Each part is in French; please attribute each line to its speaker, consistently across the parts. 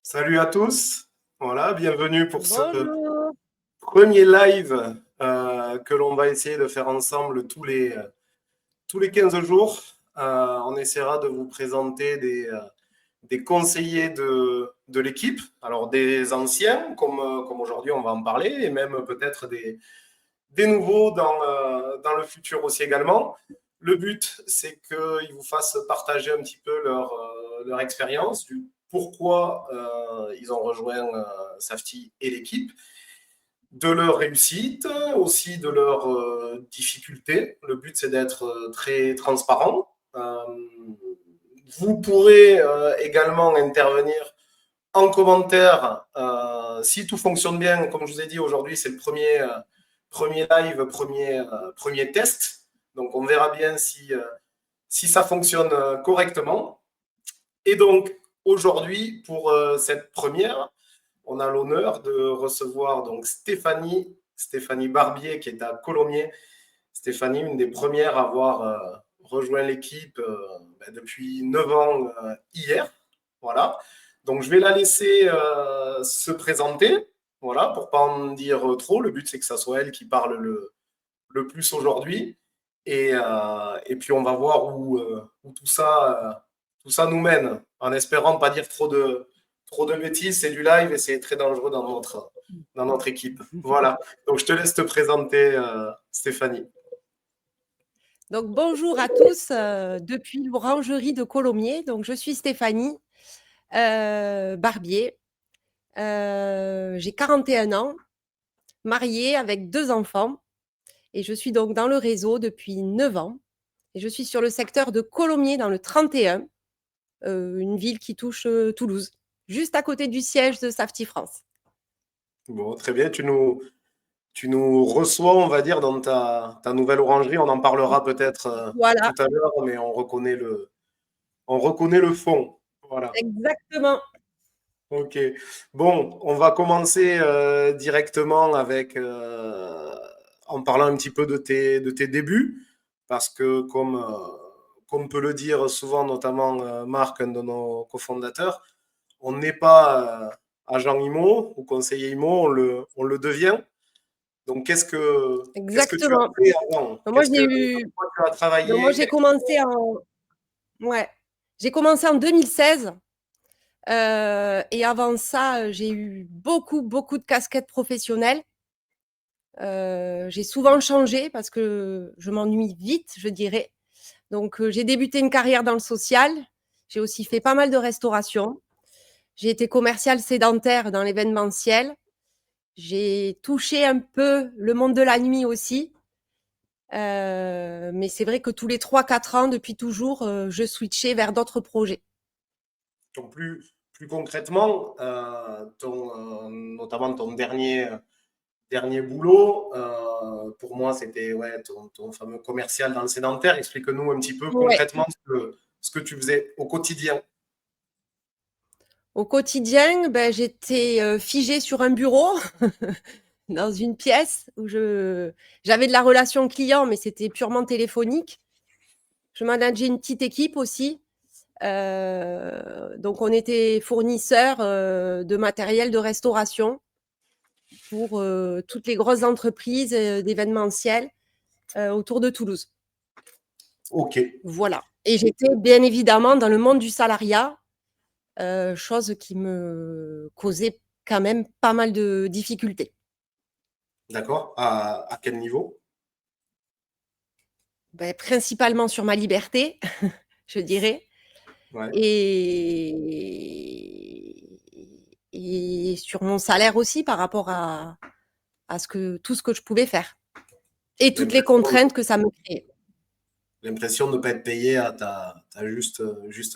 Speaker 1: Salut à tous, voilà, bienvenue pour ce
Speaker 2: Bonjour.
Speaker 1: premier live que l'on va essayer de faire ensemble tous les 15 jours. On essaiera de vous présenter des conseillers de l'équipe, alors des anciens, comme aujourd'hui on va en parler, et même peut-être des nouveaux dans le futur aussi également. Le but, c'est qu'ils vous fassent partager un petit peu leur expérience, du pourquoi ils ont rejoint Safety et l'équipe, de leur réussite, aussi de leurs difficultés. Le but, c'est d'être très transparent. Vous pourrez également intervenir en commentaire si tout fonctionne bien. Comme je vous ai dit, aujourd'hui, c'est le premier live, premier test. Donc, on verra bien si ça fonctionne correctement. Et donc, aujourd'hui, pour cette première, on a l'honneur de recevoir donc Stéphanie Barbier, qui est à Colomiers. Stéphanie, une des premières à avoir rejoint l'équipe depuis 9 ans hier. Voilà. Donc, je vais la laisser se présenter, voilà, pour ne pas en dire trop. Le but, c'est que ça soit elle qui parle le plus aujourd'hui. Et puis, on va voir où tout ça nous mène, en espérant ne pas dire trop de bêtises. C'est du live et c'est très dangereux dans notre équipe. Voilà. Donc, je te laisse te présenter, Stéphanie.
Speaker 2: Donc, bonjour à tous depuis l'orangerie de Colomiers. Donc, je suis Stéphanie Barbier. J'ai 41 ans, mariée avec 2 enfants. Et je suis donc dans le réseau depuis 9 ans. Et je suis sur le secteur de Colomiers dans le 31, une ville qui touche Toulouse, juste à côté du siège de Safety France.
Speaker 1: Bon, très bien. Tu nous reçois, on va dire, dans ta nouvelle orangerie. On en parlera peut-être
Speaker 2: Voilà,
Speaker 1: tout à l'heure, mais on reconnaît le fond. Voilà.
Speaker 2: exactement.
Speaker 1: Ok. Bon, on va commencer directement en parlant un petit peu de tes débuts, parce que comme peut le dire souvent, notamment Marc, un de nos cofondateurs, on n'est pas agent IMO ou conseiller IMO, on le devient. Donc, qu'est-ce que tu as
Speaker 2: Exactement.
Speaker 1: fait avant?
Speaker 2: Donc, moi, j'ai eu...
Speaker 1: Sur quoi tu as
Speaker 2: Donc, moi,
Speaker 1: travaillé?
Speaker 2: j'ai commencé en... Ouais. J'ai commencé en 2016. Et avant ça, j'ai eu beaucoup de casquettes professionnelles. J'ai souvent changé parce que je m'ennuie vite, je dirais. Donc, j'ai débuté une carrière dans le social. J'ai aussi fait pas mal de restauration. J'ai été commerciale sédentaire dans l'événementiel. J'ai touché un peu le monde de la nuit aussi. Mais c'est vrai que tous les 3-4 ans, depuis toujours, je switchais vers d'autres projets.
Speaker 1: Donc, plus concrètement, notamment ton dernier boulot, pour moi, c'était ouais, ton fameux commercial dans le sédentaire. Explique-nous un petit peu
Speaker 2: Ouais.
Speaker 1: concrètement ce que tu faisais au quotidien.
Speaker 2: Au quotidien, ben, j'étais figée sur un bureau, dans une pièce où j'avais de la relation client, mais c'était purement téléphonique. Je manageais une petite équipe aussi. Donc, on était fournisseur de matériel de restauration pour toutes les grosses entreprises d'événementiel autour de Toulouse.
Speaker 1: Ok,
Speaker 2: Voilà. Et j'étais bien évidemment dans le monde du salariat, chose qui me causait quand même pas mal de difficultés.
Speaker 1: d'accord. À quel niveau?
Speaker 2: Ben, principalement sur ma liberté, je dirais,
Speaker 1: Ouais.
Speaker 2: et, et sur mon salaire aussi par rapport à tout ce que je pouvais faire et toutes les
Speaker 1: L'impression,
Speaker 2: contraintes que ça me créait.
Speaker 1: l'impression de ne pas être payé à ta juste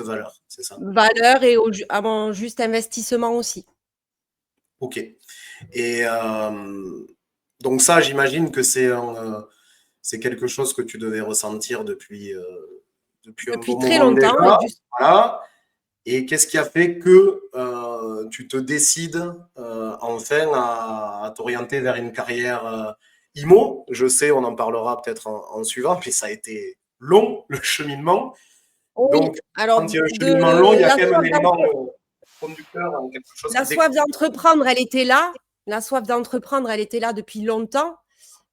Speaker 1: valeur, c'est ça?
Speaker 2: Valeur et à mon juste investissement aussi.
Speaker 1: Ok. Et donc ça, j'imagine que c'est quelque chose que tu devais ressentir depuis un
Speaker 2: Depuis
Speaker 1: bon
Speaker 2: très
Speaker 1: moment
Speaker 2: longtemps,
Speaker 1: déjà. Voilà. Et qu'est-ce qui a fait que tu te décides enfin à t'orienter vers une carrière IMO? Je sais, on en parlera peut-être en suivant, mais ça a été long, le cheminement.
Speaker 2: oui,
Speaker 1: Donc,
Speaker 2: alors
Speaker 1: quand il y a un cheminement long, il
Speaker 2: de
Speaker 1: y a
Speaker 2: la
Speaker 1: quand même un
Speaker 2: sorte
Speaker 1: élément. conducteur, quelque chose
Speaker 2: La
Speaker 1: qui
Speaker 2: soif d'entreprendre, elle était là. La soif d'entreprendre, elle était là depuis longtemps,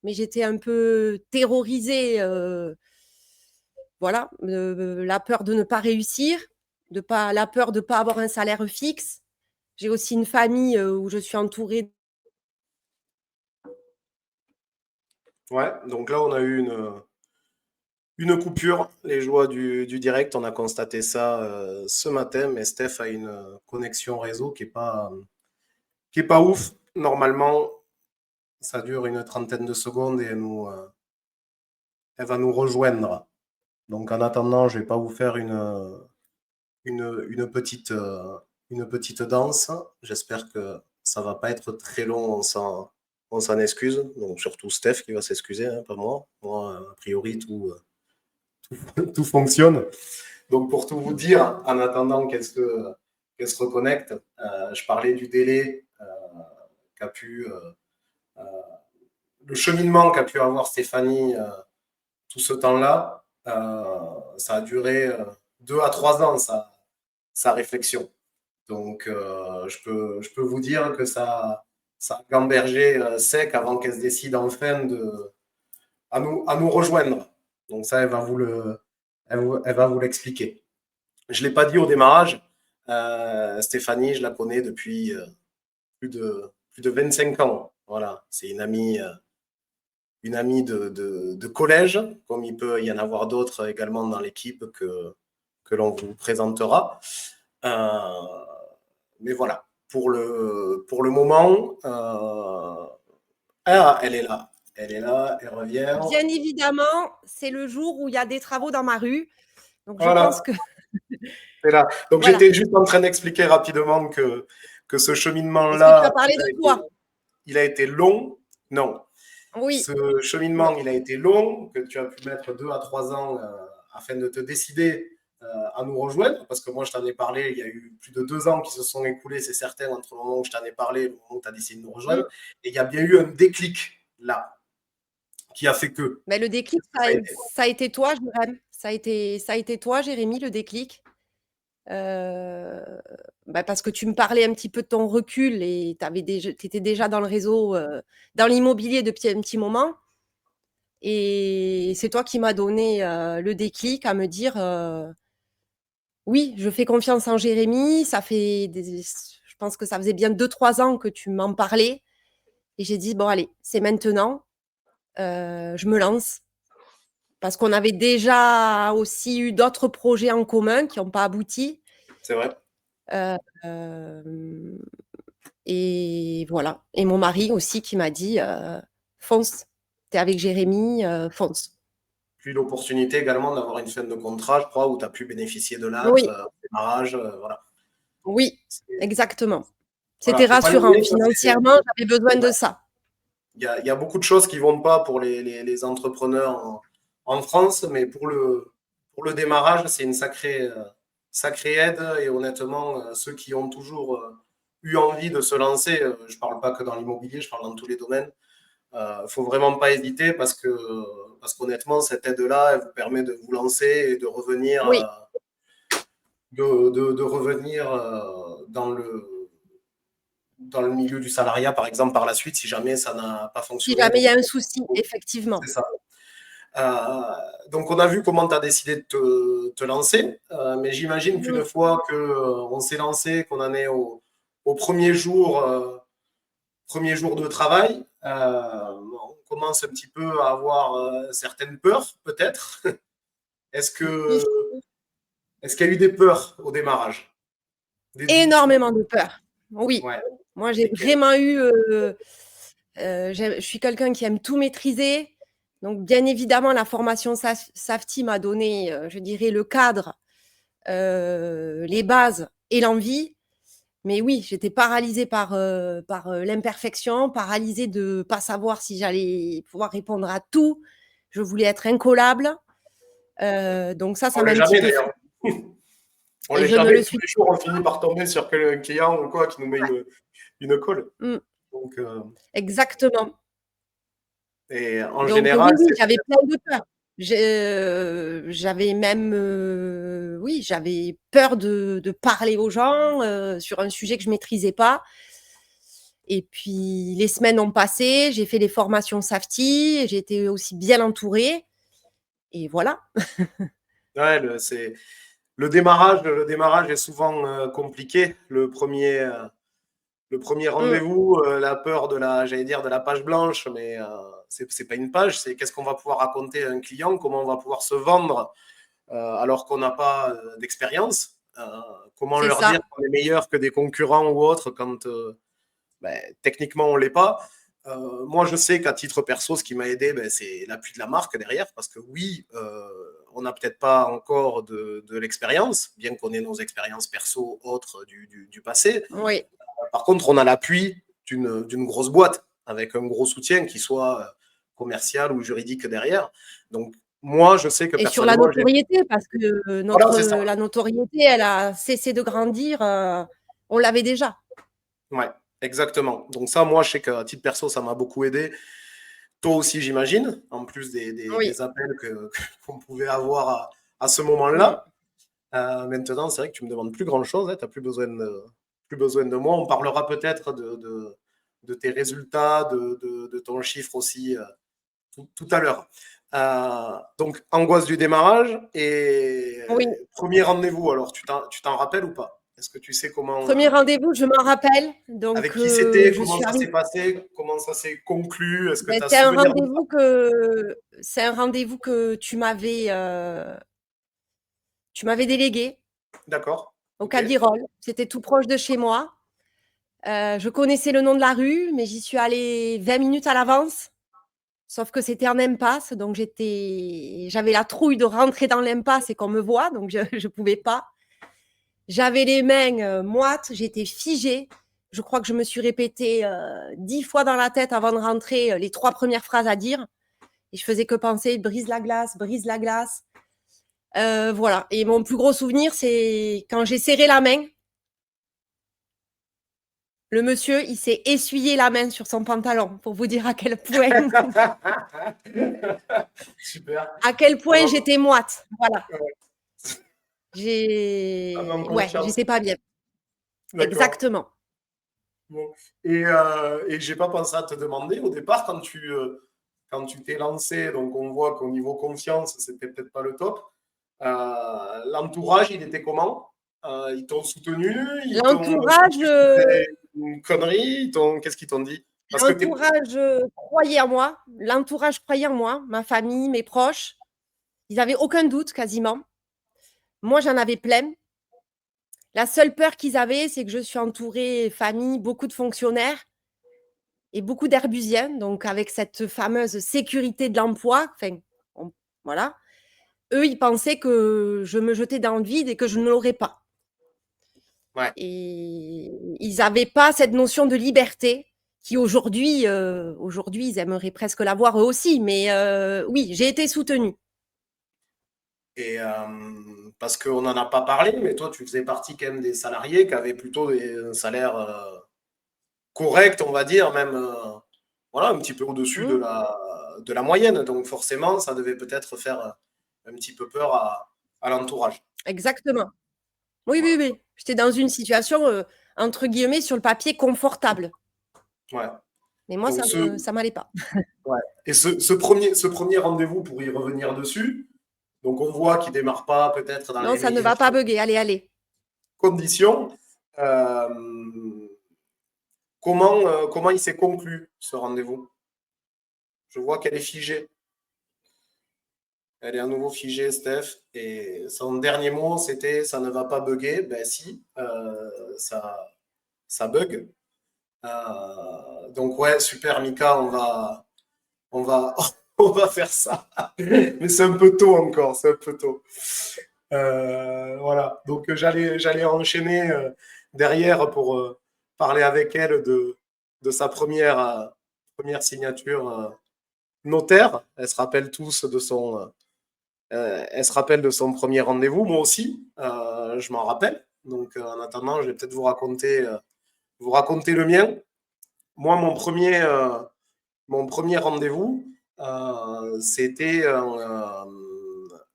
Speaker 2: mais j'étais un peu terrorisée. Voilà, la peur de ne pas réussir, la peur de ne pas avoir un salaire fixe. J'ai aussi une famille où je suis entourée.
Speaker 1: Ouais, donc là, on a eu une coupure, les joies du direct. On a constaté ça ce matin, mais Steph a une connexion réseau qui est pas ouf. Normalement, ça dure une trentaine de secondes et elle va nous rejoindre. Donc en attendant, je vais pas vous faire une petite danse. J'espère que ça va pas être très long. On s'en excuse. Donc surtout Steph qui va s'excuser, hein, pas moi. Moi, a priori, tout fonctionne. Donc pour tout vous dire, en attendant qu'elle se reconnecte, je parlais du délai qu'a pu le cheminement qu'a pu avoir Stéphanie tout ce temps-là. Ça a duré 2 à 3 ans, sa réflexion. Donc, je peux vous dire que ça a gambergé sec avant qu'elle se décide enfin à nous rejoindre. Donc, ça, elle va vous l'expliquer. Je ne l'ai pas dit au démarrage. Stéphanie, je la connais depuis plus de 25 ans. Voilà, c'est une amie de collège, comme il peut y en avoir d'autres également dans l'équipe que l'on vous présentera. Mais voilà, pour le moment, elle est là. Elle est là, elle revient.
Speaker 2: Bien évidemment, c'est le jour où il y a des travaux dans ma rue. Donc, je
Speaker 1: Voilà,
Speaker 2: pense que.
Speaker 1: c'est là. Donc,
Speaker 2: Voilà.
Speaker 1: j'étais juste en train d'expliquer rapidement que ce
Speaker 2: Est-ce que tu
Speaker 1: cheminement-là,
Speaker 2: as parlé de toi?
Speaker 1: il a été long. Non.
Speaker 2: Oui.
Speaker 1: Ce cheminement, il a été long, que tu as pu mettre 2 à 3 ans afin de te décider à nous rejoindre, parce que moi, je t'en ai parlé, il y a eu plus de 2 ans qui se sont écoulés, c'est certain, entre le moment où je t'en ai parlé et le moment où tu as décidé de nous rejoindre. Et il y a bien eu un déclic là, qui a fait que.
Speaker 2: Mais le déclic, ça a été toi, Jérém. Ça a été toi, Jérémy, le déclic. Parce que tu me parlais un petit peu de ton recul et tu étais déjà dans le réseau, dans l'immobilier depuis un petit moment. Et c'est toi qui m'as donné le déclic à me dire oui, je fais confiance en Jérémy. Je pense que ça faisait bien 2-3 ans que tu m'en parlais. Et j'ai dit, bon, allez, c'est maintenant. Je me lance. Parce qu'on avait déjà aussi eu d'autres projets en commun qui n'ont pas abouti.
Speaker 1: C'est vrai.
Speaker 2: Et voilà. Et mon mari aussi qui m'a dit fonce, tu es avec Jérémy, fonce.
Speaker 1: Puis l'opportunité également d'avoir une fin de contrat, je crois, où tu as pu bénéficier de l'AF,
Speaker 2: Oui,
Speaker 1: démarrage, voilà.
Speaker 2: oui, exactement.
Speaker 1: Voilà,
Speaker 2: C'était
Speaker 1: faut pas
Speaker 2: rassurant.
Speaker 1: nier,
Speaker 2: Financièrement, j'avais besoin de ça.
Speaker 1: il y a beaucoup de choses qui ne vont pas pour les entrepreneurs en France, mais pour le démarrage, c'est une sacrée aide. Et honnêtement, ceux qui ont toujours eu envie de se lancer, je ne parle pas que dans l'immobilier, je parle dans tous les domaines, il ne faut vraiment pas hésiter parce qu'honnêtement, cette aide-là, elle vous permet de vous lancer et de revenir,
Speaker 2: Oui.
Speaker 1: de revenir dans le milieu du salariat, par exemple, par la suite, si jamais ça n'a pas
Speaker 2: Si
Speaker 1: fonctionné.
Speaker 2: jamais il y a un souci, effectivement.
Speaker 1: C'est ça. Donc, on a vu comment tu as décidé de te lancer, mais j'imagine qu'une fois qu'on s'est lancé, qu'on en est au premier jour de travail, on commence un petit peu à avoir certaines peurs, peut-être. Est-ce qu'il y a eu des peurs au démarrage?
Speaker 2: Énormément de peur. Oui.
Speaker 1: Ouais.
Speaker 2: Moi, j'ai vraiment eu. Je suis quelqu'un qui aime tout maîtriser. Donc, bien évidemment, la formation SAFTI m'a donné, je dirais, le cadre, les bases et l'envie. Mais oui, j'étais paralysée par l'imperfection, paralysée de ne pas savoir si j'allais pouvoir répondre à tout. Je voulais être incollable. Donc ça
Speaker 1: On
Speaker 2: m'a
Speaker 1: l'est
Speaker 2: un petit
Speaker 1: jamais
Speaker 2: peu.
Speaker 1: d'ailleurs. On
Speaker 2: Et
Speaker 1: l'est
Speaker 2: je ne
Speaker 1: jamais.
Speaker 2: le
Speaker 1: Tous
Speaker 2: suis
Speaker 1: les jours, on finit par tomber sur quel client ou quoi qui nous met une colle.
Speaker 2: pas.
Speaker 1: Donc,
Speaker 2: Exactement.
Speaker 1: et en
Speaker 2: Donc
Speaker 1: général,
Speaker 2: oui,
Speaker 1: c'est
Speaker 2: j'avais plein de peurs. J'avais même, oui, j'avais peur de parler aux gens sur un sujet que je maîtrisais pas. Et puis les semaines ont passé, j'ai fait les formations SAFTI, j'ai été aussi bien entourée. Et voilà.
Speaker 1: Ouais, le démarrage est souvent compliqué. Le premier
Speaker 2: Mmh,
Speaker 1: rendez-vous, la peur j'allais dire, de la page blanche, mais c'est pas une page, c'est qu'est-ce qu'on va pouvoir raconter à un client, comment on va pouvoir se vendre alors qu'on n'a pas d'expérience, comment
Speaker 2: c'est
Speaker 1: leur dire
Speaker 2: ça.
Speaker 1: qu'on est meilleur que des concurrents ou autres quand techniquement on l'est pas. Moi, je sais qu'à titre perso, ce qui m'a aidé, c'est l'appui de la marque derrière, parce que oui, on n'a peut-être pas encore de l'expérience, bien qu'on ait nos expériences perso autres du passé.
Speaker 2: Oui.
Speaker 1: Par contre, on a l'appui d'une grosse boîte avec un gros soutien, qui soit commercial ou juridique derrière. Donc, moi, je sais que
Speaker 2: Et sur la
Speaker 1: personnellement, j'ai.
Speaker 2: notoriété, parce que
Speaker 1: Voilà, c'est ça.
Speaker 2: la notoriété, elle a cessé de grandir. On l'avait déjà.
Speaker 1: Ouais, exactement. Donc, ça, moi, je sais qu'à titre perso, ça m'a beaucoup aidé. Toi aussi, j'imagine, en plus
Speaker 2: Oui.
Speaker 1: des appels qu'on pouvait avoir à ce
Speaker 2: Mmh.
Speaker 1: moment-là. Maintenant, c'est vrai que tu me demandes plus grand-chose, hein, tu n'as plus besoin de moi. On parlera peut-être de tes résultats, de ton chiffre aussi tout à l'heure. Donc, angoisse du démarrage et
Speaker 2: Oui.
Speaker 1: premier rendez-vous. Alors, tu t'en rappelles ou pas? Est-ce que tu sais comment,
Speaker 2: Premier rendez-vous, je m'en rappelle.
Speaker 1: avec
Speaker 2: Donc,
Speaker 1: qui c'était,
Speaker 2: je
Speaker 1: comment
Speaker 2: suis
Speaker 1: ça
Speaker 2: arrivée.
Speaker 1: s'est passé, comment ça s'est conclu? Est-ce que
Speaker 2: Ben,
Speaker 1: tu as souvenir de ça?
Speaker 2: c'est un rendez-vous que tu m'avais délégué
Speaker 1: D'accord.
Speaker 2: au
Speaker 1: Ok.
Speaker 2: Cadirol. C'était tout proche de chez moi. Je connaissais le nom de la rue, mais j'y suis allée 20 minutes à l'avance. Sauf que c'était en impasse, donc j'avais la trouille de rentrer dans l'impasse et qu'on me voit, donc je pouvais pas. J'avais les mains moites, j'étais figée. Je crois que je me suis répété 10 fois dans la tête avant de rentrer les 3 premières phrases à dire. Et je faisais que penser brise la glace, brise la glace. Voilà. Et mon plus gros souvenir, c'est quand j'ai serré la main. Le monsieur, il s'est essuyé la main sur son pantalon pour vous dire
Speaker 1: Super.
Speaker 2: à quel
Speaker 1: Ça
Speaker 2: point j'étais moite. Voilà.
Speaker 1: m'a en
Speaker 2: Ouais,
Speaker 1: confiance.
Speaker 2: j'étais pas bien.
Speaker 1: D'accord.
Speaker 2: Exactement.
Speaker 1: Bon. Et j'ai pas pensé à te demander au départ quand tu t'es lancé, donc on voit qu'au niveau confiance, c'était peut-être pas le top. L'entourage, il était comment? Ils t'ont soutenu? Ils t'ont dit
Speaker 2: L'entourage,
Speaker 1: que c'était une connerie? Qu'est-ce qu'ils t'ont dit? Parce que t'es.
Speaker 2: l'entourage croyait en moi. L'entourage croyait en moi. Ma famille, mes proches. Ils avaient aucun doute quasiment. Moi, j'en avais plein. La seule peur qu'ils avaient, c'est que je suis entourée famille, beaucoup de fonctionnaires et beaucoup d'herbusiens. Donc, avec cette fameuse sécurité de l'emploi, enfin, voilà. Eux, ils pensaient que je me jetais dans le vide et que je ne l'aurais pas.
Speaker 1: Ouais.
Speaker 2: Et ils n'avaient pas cette notion de liberté qui aujourd'hui, ils aimeraient presque l'avoir eux aussi. Mais oui, j'ai été soutenue.
Speaker 1: Et parce qu'on n'en a pas parlé, mais toi, tu faisais partie quand même des salariés qui avaient plutôt un salaire correct, on va dire, même voilà, un petit peu au-dessus
Speaker 2: Mmh,
Speaker 1: de la moyenne. Donc forcément, ça devait peut-être faire un petit peu peur à l'entourage.
Speaker 2: exactement. Oui, oui,
Speaker 1: Voilà.
Speaker 2: oui. J'étais dans une situation, entre guillemets, sur le papier confortable.
Speaker 1: Ouais.
Speaker 2: Mais moi,
Speaker 1: Donc
Speaker 2: ça m'allait pas.
Speaker 1: ouais. Et ce premier rendez-vous, pour y revenir dessus, donc on voit qu'il ne démarre pas peut-être dans
Speaker 2: Non,
Speaker 1: les
Speaker 2: ça ne va pas
Speaker 1: meilleures
Speaker 2: bugger. Allez, allez.
Speaker 1: conditions. Euh, comment il s'est conclu ce rendez-vous? Je vois qu'elle est figée. Elle est à nouveau figée, Steph. Et son dernier mot, c'était ça ne va pas bugger. Ben si, ça bug. Donc ouais, super Mika, on va, on va faire ça. Mais c'est un peu tôt encore, c'est un peu tôt. Voilà. Donc j'allais enchaîner derrière pour parler avec elle de sa première signature notaire. Elle se rappelle de son premier rendez-vous, moi aussi, je m'en rappelle. Donc en attendant, je vais peut-être vous raconter le mien. Moi, mon premier rendez-vous, c'était un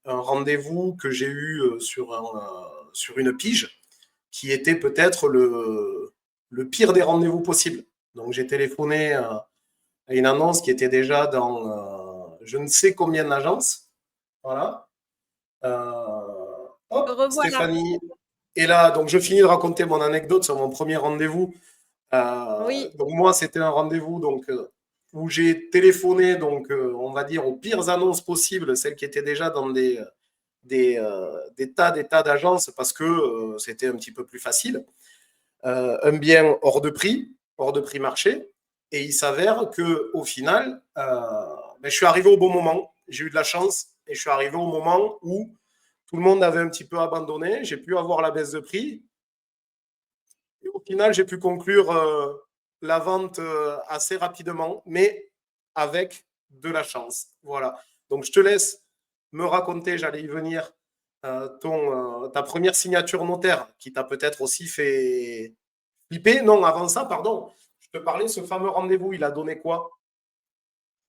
Speaker 1: rendez-vous que j'ai eu sur une pige qui était peut-être le pire des rendez-vous possibles. Donc j'ai téléphoné à une annonce qui était déjà dans je ne sais combien d'agences. Voilà.
Speaker 2: Me
Speaker 1: Hop,
Speaker 2: revoilà.
Speaker 1: Stéphanie. Et là, donc je finis de raconter mon anecdote sur mon premier rendez-vous.
Speaker 2: Oui,
Speaker 1: Donc moi, c'était un rendez-vous où j'ai téléphoné, on va dire, aux pires annonces possibles, celles qui étaient déjà dans des tas d'agences parce que c'était un petit peu plus facile. Un bien hors de prix marché. Et il s'avère qu'au final, je suis arrivé au bon moment. J'ai eu de la chance et je suis arrivé au moment où tout le monde avait un petit peu abandonné. J'ai pu avoir la baisse de prix. Et au final, j'ai pu conclure la vente assez rapidement, mais avec de la chance. Voilà. Donc, je te laisse me raconter, j'allais y venir, ta première signature notaire qui t'a peut-être aussi fait flipper. Non, avant ça, pardon. Je te parlais, ce fameux rendez-vous, il a donné quoi?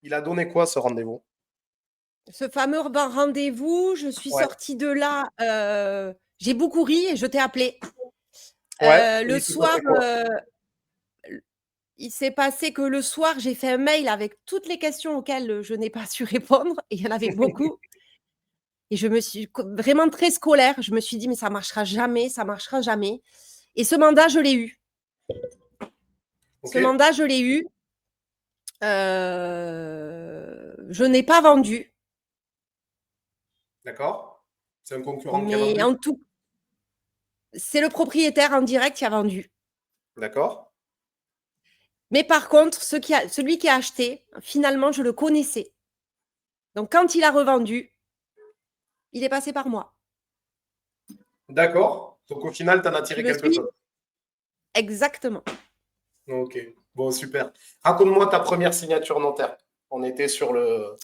Speaker 1: Il a donné quoi, ce rendez-vous?
Speaker 2: ce fameux rendez-vous, je suis
Speaker 1: Ouais.
Speaker 2: sortie de là, j'ai beaucoup ri et je t'ai appelé.
Speaker 1: Ouais.
Speaker 2: Le
Speaker 1: Il s'est
Speaker 2: soir,
Speaker 1: passé quoi?
Speaker 2: il s'est passé que le soir, j'ai fait un mail avec toutes les questions auxquelles je n'ai pas su répondre et il y en avait beaucoup et je me suis vraiment très scolaire. Je me suis dit: «Mais ça marchera jamais, ça marchera jamais» et ce mandat, je l'ai eu.
Speaker 1: Ok.
Speaker 2: Ce mandat, je l'ai eu. Je n'ai pas vendu,
Speaker 1: D'accord. C'est un concurrent qui a
Speaker 2: mais
Speaker 1: vendu.
Speaker 2: en tout c'est le propriétaire en direct qui a vendu.
Speaker 1: D'accord.
Speaker 2: Mais par contre, celui qui a acheté, finalement, je le connaissais. Donc quand il a revendu, il est passé par moi.
Speaker 1: D'accord. Donc au final, tu en as
Speaker 2: Je
Speaker 1: tiré
Speaker 2: me
Speaker 1: quelque
Speaker 2: suis
Speaker 1: chose.
Speaker 2: exactement.
Speaker 1: Ok. Bon, super. Raconte-moi ta première signature notaire. On était
Speaker 2: Ma
Speaker 1: sur le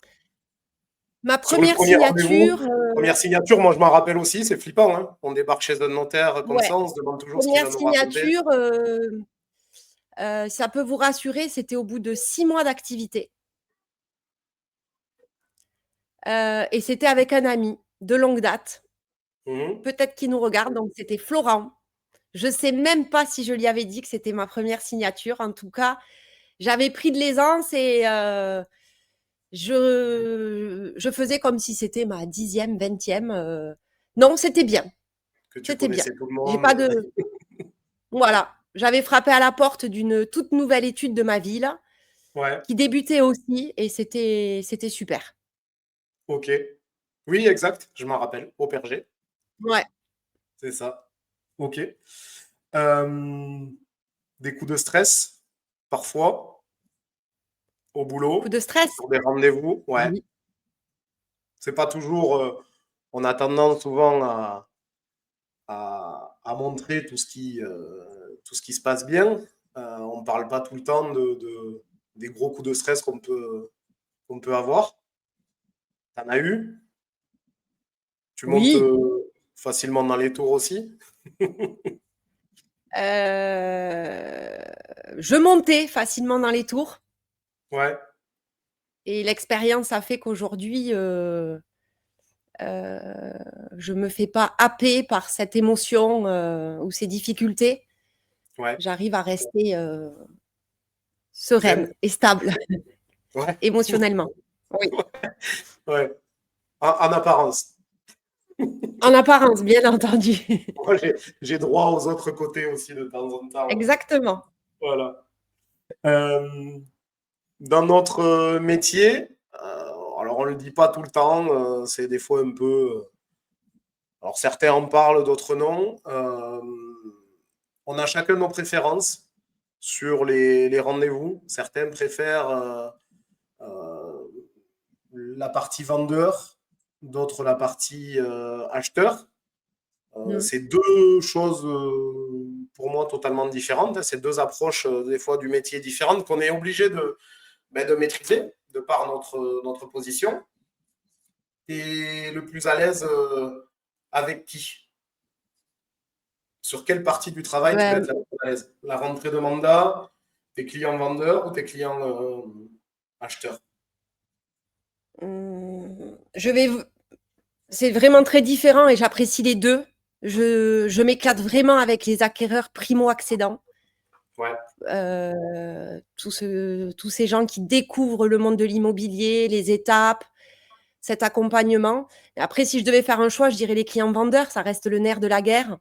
Speaker 2: première
Speaker 1: premier
Speaker 2: signature,
Speaker 1: rendez-vous. Première signature, moi je m'en rappelle aussi, c'est flippant, hein. On débarque chez un notaire comme
Speaker 2: ouais,
Speaker 1: ça, on se demande toujours ce qu'il
Speaker 2: première
Speaker 1: va nous raconter.
Speaker 2: signature, ça peut vous rassurer, c'était au bout de 6 mois d'activité, et c'était avec un ami de longue date,
Speaker 1: Mhm.
Speaker 2: peut-être qu'il nous regarde, donc c'était Florent. Je sais même pas si je lui avais dit que c'était ma première signature. En tout cas, j'avais pris de l'aisance et je faisais comme si c'était ma 10e, 20e. Non, c'était bien.
Speaker 1: Que tu
Speaker 2: C'était bien.
Speaker 1: connaissais tout le
Speaker 2: J'ai pas
Speaker 1: monde.
Speaker 2: de. Voilà. J'avais frappé à la porte d'une toute nouvelle étude de ma ville
Speaker 1: Ouais,
Speaker 2: qui débutait aussi et c'était super.
Speaker 1: ok. Oui, exact, je m'en rappelle. Au Perger,
Speaker 2: Ouais.
Speaker 1: c'est ça. Ok. Euh, des coups de stress, parfois, au
Speaker 2: Coup
Speaker 1: boulot,
Speaker 2: de stress?
Speaker 1: sur des rendez-vous. Ouais.
Speaker 2: Oui.
Speaker 1: C'est pas toujours. On a tendance souvent à montrer tout ce qui se passe bien. On ne parle pas tout le temps des gros coups de stress qu'on peut avoir. T'en as eu? Tu montes
Speaker 2: Oui.
Speaker 1: facilement dans les tours aussi?
Speaker 2: Je montais facilement dans les tours
Speaker 1: Ouais,
Speaker 2: et l'expérience a fait qu'aujourd'hui, Heu, je me fais pas happer par cette émotion, ou ces difficultés.
Speaker 1: ouais.
Speaker 2: J'arrive à rester, sereine
Speaker 1: Zen?
Speaker 2: et stable
Speaker 1: Ouais,
Speaker 2: émotionnellement. Oui,
Speaker 1: ouais. En apparence.
Speaker 2: en apparence, bien entendu.
Speaker 1: Moi, j'ai droit aux autres côtés aussi de temps en temps.
Speaker 2: Exactement.
Speaker 1: Voilà. Euh, dans notre métier, alors on ne le dit pas tout le temps, c'est des fois un peu. Alors certains en parlent, d'autres non. On a chacun nos préférences sur les rendez-vous. Certains préfèrent euh, la partie vendeur, d'autres la partie acheteur.
Speaker 2: Mmh.
Speaker 1: C'est deux choses pour moi totalement différentes. Hein. C'est deux approches des fois du métier différentes qu'on est obligé de maîtriser de par notre position. Et le plus à l'aise avec qui? Sur quelle partie du travail tu vas être
Speaker 2: Ben,
Speaker 1: la plus à l'aise? La rentrée de mandat, tes clients vendeurs ou tes clients acheteurs?
Speaker 2: Je vais c'est vraiment très différent et j'apprécie les 2. Je m'éclate vraiment avec les acquéreurs primo-accédants.
Speaker 1: Ouais.
Speaker 2: Tous ces gens qui découvrent le monde de l'immobilier, les étapes, cet accompagnement. Et après, si je devais faire un choix, je dirais les clients vendeurs, ça reste le nerf de la guerre.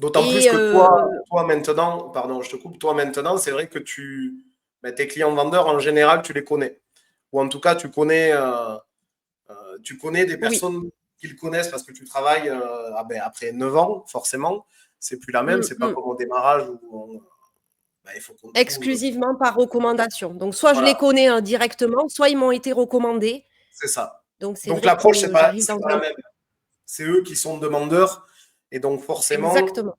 Speaker 1: D'autant plus
Speaker 2: Et
Speaker 1: que toi maintenant, pardon, je te coupe, toi maintenant, c'est vrai que tes clients vendeurs, en général, tu les connais. Ou en tout cas, tu connais des
Speaker 2: oui,
Speaker 1: personnes qui le connaissent parce que tu travailles après 9 ans, forcément. C'est plus la même. C'est pas
Speaker 2: mmh.
Speaker 1: comme au démarrage où il faut qu'on trouve.
Speaker 2: Exclusivement par recommandation. Donc, soit je les
Speaker 1: Voilà,
Speaker 2: connais directement, soit ils m'ont été recommandés.
Speaker 1: c'est ça.
Speaker 2: Donc, c'est
Speaker 1: Donc
Speaker 2: vrai
Speaker 1: l'approche,
Speaker 2: que j'arrive
Speaker 1: c'est
Speaker 2: dans
Speaker 1: pas
Speaker 2: un...
Speaker 1: la même. C'est eux qui sont demandeurs. Et donc, forcément,
Speaker 2: Exactement.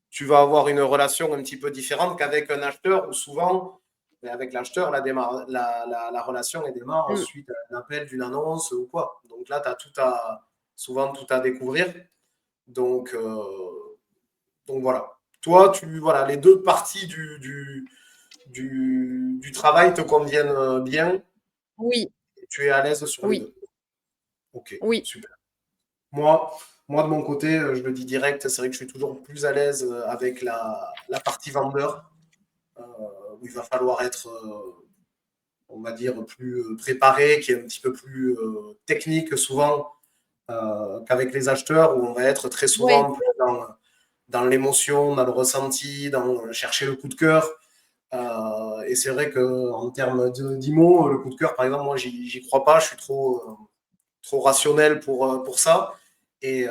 Speaker 1: tu vas avoir une relation un petit peu différente qu'avec un acheteur où souvent, avec l'acheteur, la relation elle démarre
Speaker 2: Mmh.
Speaker 1: suite à un appel d'une annonce ou quoi. Donc là, tu as souvent tout à découvrir. Donc, voilà. Toi, voilà, les deux parties du travail te conviennent bien.
Speaker 2: Oui,
Speaker 1: Et tu es à l'aise sur les
Speaker 2: oui,
Speaker 1: deux. Ok,
Speaker 2: oui.
Speaker 1: super. Moi, moi, de mon côté, je le dis direct, c'est vrai que je suis toujours plus à l'aise avec la partie vendeur, où il va falloir être, on va dire, plus préparé, qui est un petit peu plus technique souvent qu'avec les acheteurs, où on va être très
Speaker 2: Ouais.
Speaker 1: souvent plus dans l'émotion, dans le ressenti, dans chercher le coup de cœur. Et c'est vrai qu'en termes d'IMO, le coup de cœur, par exemple, moi, j'y crois pas, je suis trop rationnel pour ça. Et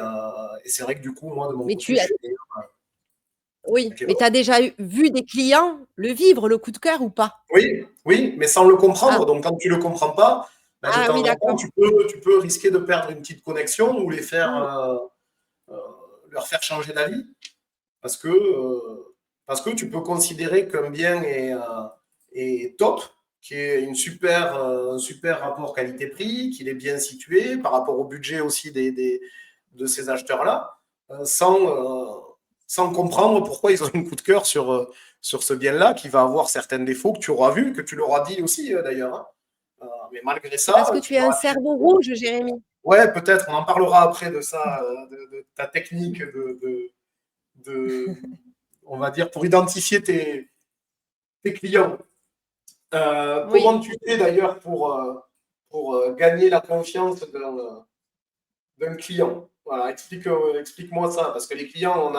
Speaker 1: c'est vrai que du coup, moi, de mon
Speaker 2: Mais
Speaker 1: côté,
Speaker 2: tu
Speaker 1: je
Speaker 2: as
Speaker 1: suis meilleur
Speaker 2: Oui,
Speaker 1: avec les
Speaker 2: mais tu as
Speaker 1: ventes.
Speaker 2: déjà vu des clients le vivre, le coup de cœur ou pas?
Speaker 1: Oui, oui, mais sans le
Speaker 2: Ah,
Speaker 1: comprendre. Donc, quand tu ne le comprends pas, de
Speaker 2: ah
Speaker 1: temps
Speaker 2: oui,
Speaker 1: en temps,
Speaker 2: d'accord.
Speaker 1: tu peux risquer de perdre une petite connexion ou
Speaker 2: Mmh.
Speaker 1: euh, leur faire changer d'avis parce que tu peux considérer qu'un bien est top, qu'il est un super rapport qualité-prix, qu'il est bien situé par rapport au budget aussi de ces acheteurs-là, sans comprendre pourquoi ils ont un coup de cœur sur ce bien-là, qui va avoir certains défauts que tu auras vus, que tu leur as dit aussi d'ailleurs. Hein. Mais malgré
Speaker 2: C'est parce
Speaker 1: ça,
Speaker 2: que
Speaker 1: tu
Speaker 2: tu as
Speaker 1: leur
Speaker 2: un
Speaker 1: as dit,
Speaker 2: cerveau rouge, Jérémy.
Speaker 1: ouais, peut-être, on en parlera après de ça, de ta technique de, on va dire, pour identifier tes clients.
Speaker 2: Oui.
Speaker 1: Comment tu fais d'ailleurs pour gagner la confiance d'un client? Voilà, explique-moi ça, parce que les clients,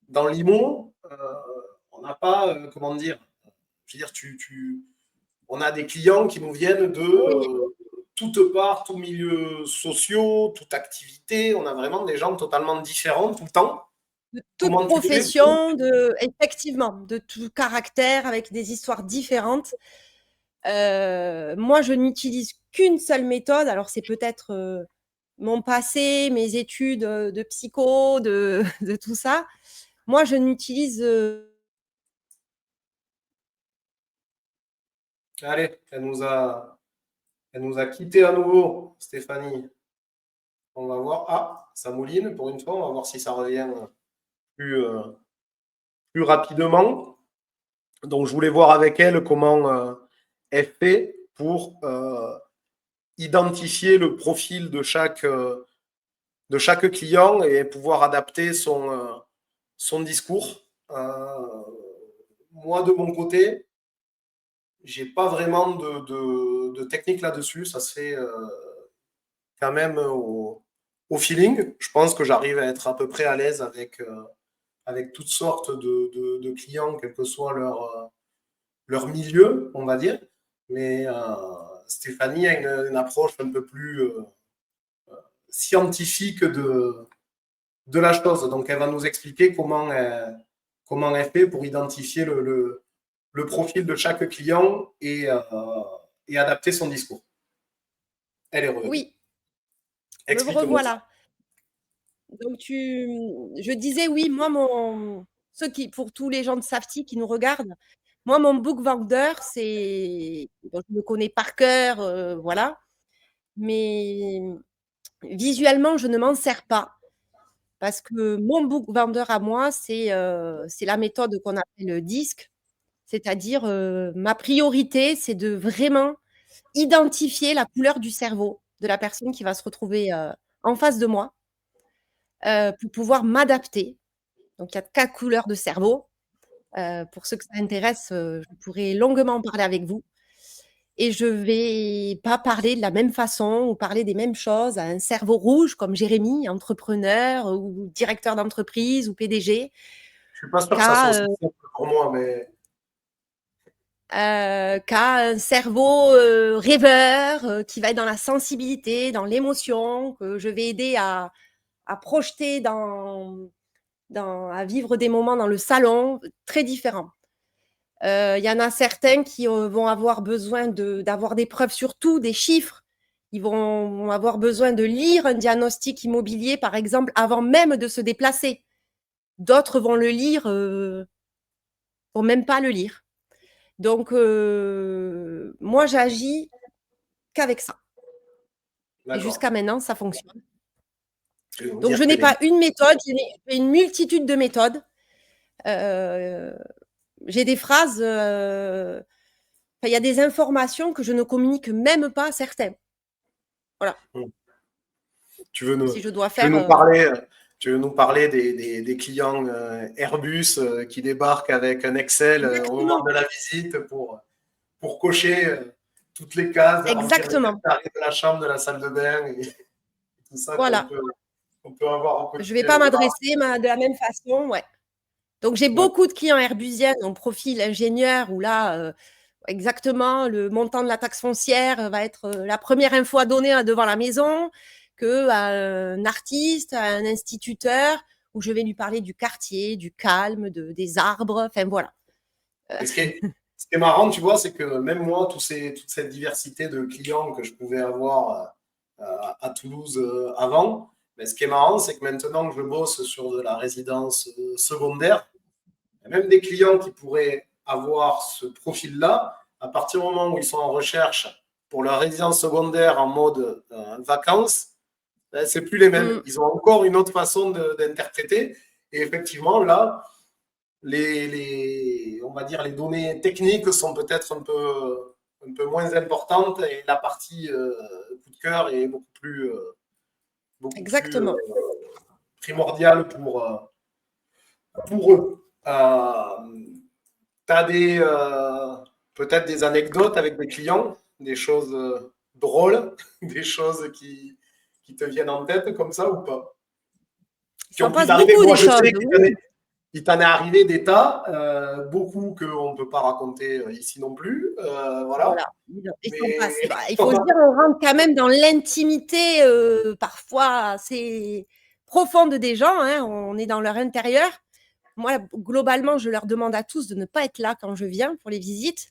Speaker 1: dans l'IMO, on n'a pas, comment dire, je veux dire, on a des clients qui nous viennent de
Speaker 2: Oui,
Speaker 1: toutes parts, tous milieux sociaux, toute activité. On a vraiment des gens totalement différents tout le temps.
Speaker 2: de toute
Speaker 1: Comment tu fais
Speaker 2: profession, effectivement, de tout caractère, avec des histoires différentes. Moi, je n'utilise qu'une seule méthode. Alors, c'est peut-être mon passé, mes études de psycho, de tout ça. Moi, je n'utilise
Speaker 1: Allez, elle nous a quitté à nouveau, Stéphanie. On va voir. Ah, ça mouline pour une fois. On va voir si ça revient plus, euh, plus rapidement. Donc, je voulais voir avec elle comment elle fait pour identifier le profil de chaque client et pouvoir adapter son discours. Moi, de mon côté, j'ai pas vraiment de technique là-dessus. Ça se fait quand même au feeling. Je pense que j'arrive à être à peu près à l'aise avec toutes sortes de clients, quel que soit leur milieu, on va dire. Mais Stéphanie a une approche un peu plus scientifique de la chose. Donc, elle va nous expliquer comment elle fait pour identifier le profil de chaque client et adapter son discours. Elle est revenue.
Speaker 2: Oui, me
Speaker 1: Explique-moi ça.
Speaker 2: revoilà. Donc je disais oui, moi pour tous les gens de Safety qui nous regardent, moi mon book vendeur, c'est bon, je le connais par cœur, voilà, mais visuellement je ne m'en sers pas parce que mon book vendeur à moi, c'est la méthode qu'on appelle le DISC, C'est-à-dire, ma priorité, c'est de vraiment identifier la couleur du cerveau de la personne qui va se retrouver, en face de moi, pour pouvoir m'adapter. Donc il y a 4 couleurs de cerveau. Pour ceux que ça intéresse, je pourrais longuement en parler avec vous et je vais pas parler de la même façon ou parler des mêmes choses à un cerveau rouge comme Jérémy, entrepreneur ou directeur d'entreprise ou PDG,
Speaker 1: Je suis pas sûr que ça soit
Speaker 2: qu'à,
Speaker 1: aussi simple pour moi, mais
Speaker 2: qu'à un cerveau, rêveur, qui va être dans la sensibilité, dans l'émotion, que je vais aider à projeter à vivre des moments dans le salon, très différents. Il y en a certains qui vont avoir besoin d'avoir des preuves sur tout, des chiffres. Ils vont avoir besoin de lire un diagnostic immobilier, par exemple, avant même de se déplacer. D'autres vont le lire, vont même pas le lire. Donc, moi, j'agis qu'avec ça. Et
Speaker 1: d'accord.
Speaker 2: jusqu'à maintenant, ça fonctionne.
Speaker 1: Je vais vous
Speaker 2: Donc,
Speaker 1: dire
Speaker 2: je
Speaker 1: que
Speaker 2: n'ai pas une méthode, j'ai une multitude de méthodes. J'ai des phrases, il y a des informations que je ne communique même pas à certains. Voilà.
Speaker 1: tu veux nous,
Speaker 2: Si je dois
Speaker 1: tu veux
Speaker 2: faire.
Speaker 1: nous parler, tu veux nous parler des clients Airbus qui débarquent avec un Excel au moment
Speaker 2: Exactement.
Speaker 1: de la visite pour cocher toutes les cases, remplir les mètres
Speaker 2: Exactement.
Speaker 1: carrés de la chambre, de la salle de bain et tout ça
Speaker 2: Voilà.
Speaker 1: qu'on peut avoir au
Speaker 2: Je ne vais
Speaker 1: quotidien.
Speaker 2: pas m'adresser de la même façon. Ouais. Donc, j'ai
Speaker 1: Ouais.
Speaker 2: beaucoup de clients herbusiens en profil ingénieur où là, exactement, le montant de la taxe foncière va être la première info à donner devant la maison qu'à un artiste, à un instituteur, où je vais lui parler du quartier, du calme, des arbres. Enfin, voilà.
Speaker 1: Et ce qui est marrant, tu vois, c'est que même moi, toute cette diversité de clients que je pouvais avoir à Toulouse avant, mais ce qui est marrant, c'est que maintenant que je bosse sur de la résidence secondaire, il y a même des clients qui pourraient avoir ce profil-là, à partir du moment où ils sont en recherche pour leur résidence secondaire en mode vacances, ben, c'est plus les mêmes.
Speaker 2: Mm,
Speaker 1: Ils ont encore une autre façon d'interpréter. Et effectivement, là, on va dire, les données techniques sont peut-être un peu moins importantes et la partie coup de cœur est beaucoup plus
Speaker 2: exactement.
Speaker 1: primordiale pour eux. Tu as peut-être des anecdotes avec des clients, des choses drôles, des choses qui te viennent en tête comme ça ou pas?
Speaker 2: Il
Speaker 1: Qui ont
Speaker 2: s'en
Speaker 1: pu
Speaker 2: passe
Speaker 1: t'arriver?
Speaker 2: beaucoup
Speaker 1: Moi,
Speaker 2: des
Speaker 1: je
Speaker 2: choses.
Speaker 1: sais
Speaker 2: Oui.
Speaker 1: qu'il t'en est arrivé des tas, beaucoup qu'on ne peut pas raconter ici non plus. Voilà.
Speaker 2: Voilà. Il s'en
Speaker 1: Mais
Speaker 2: passe. Bah, il faut se dire, on rentre quand même dans l'intimité, parfois assez profonde des gens, hein. On est dans leur intérieur. Moi, globalement, je leur demande à tous de ne pas être là quand je viens pour les visites.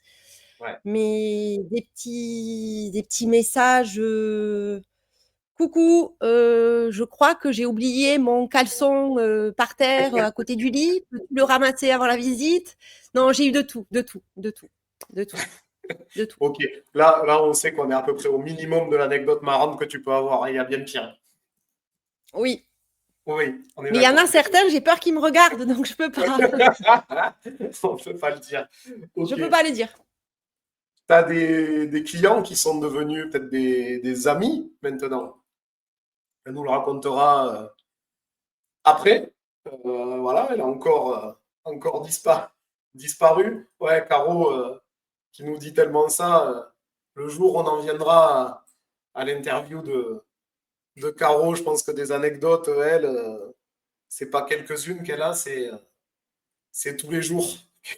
Speaker 1: ouais.
Speaker 2: Mais des petits messages, coucou, je crois que j'ai oublié mon caleçon par terre à côté du lit. Peux-tu le ramasser avant la visite? Non, j'ai eu de tout, de tout, de tout, de tout, de tout.
Speaker 1: Ok. Là, on sait qu'on est à peu près au minimum de l'anecdote marrante que tu peux avoir. Il y a bien pire.
Speaker 2: Oui.
Speaker 1: Oui, on est
Speaker 2: Mais il y en a
Speaker 1: d'accord.
Speaker 2: certains, j'ai peur qu'ils me regardent, donc je peux pas.
Speaker 1: On ne peut pas le dire.
Speaker 2: Je
Speaker 1: Ok.
Speaker 2: peux pas le dire.
Speaker 1: Tu as des clients qui sont devenus peut-être des amis maintenant. Elle nous le racontera après. Voilà, elle a encore disparu. Ouais, Caro, qui nous dit tellement ça. Le jour où on en viendra à l'interview de Caro, je pense que des anecdotes, elle, c'est pas quelques-unes qu'elle a, c'est tous les jours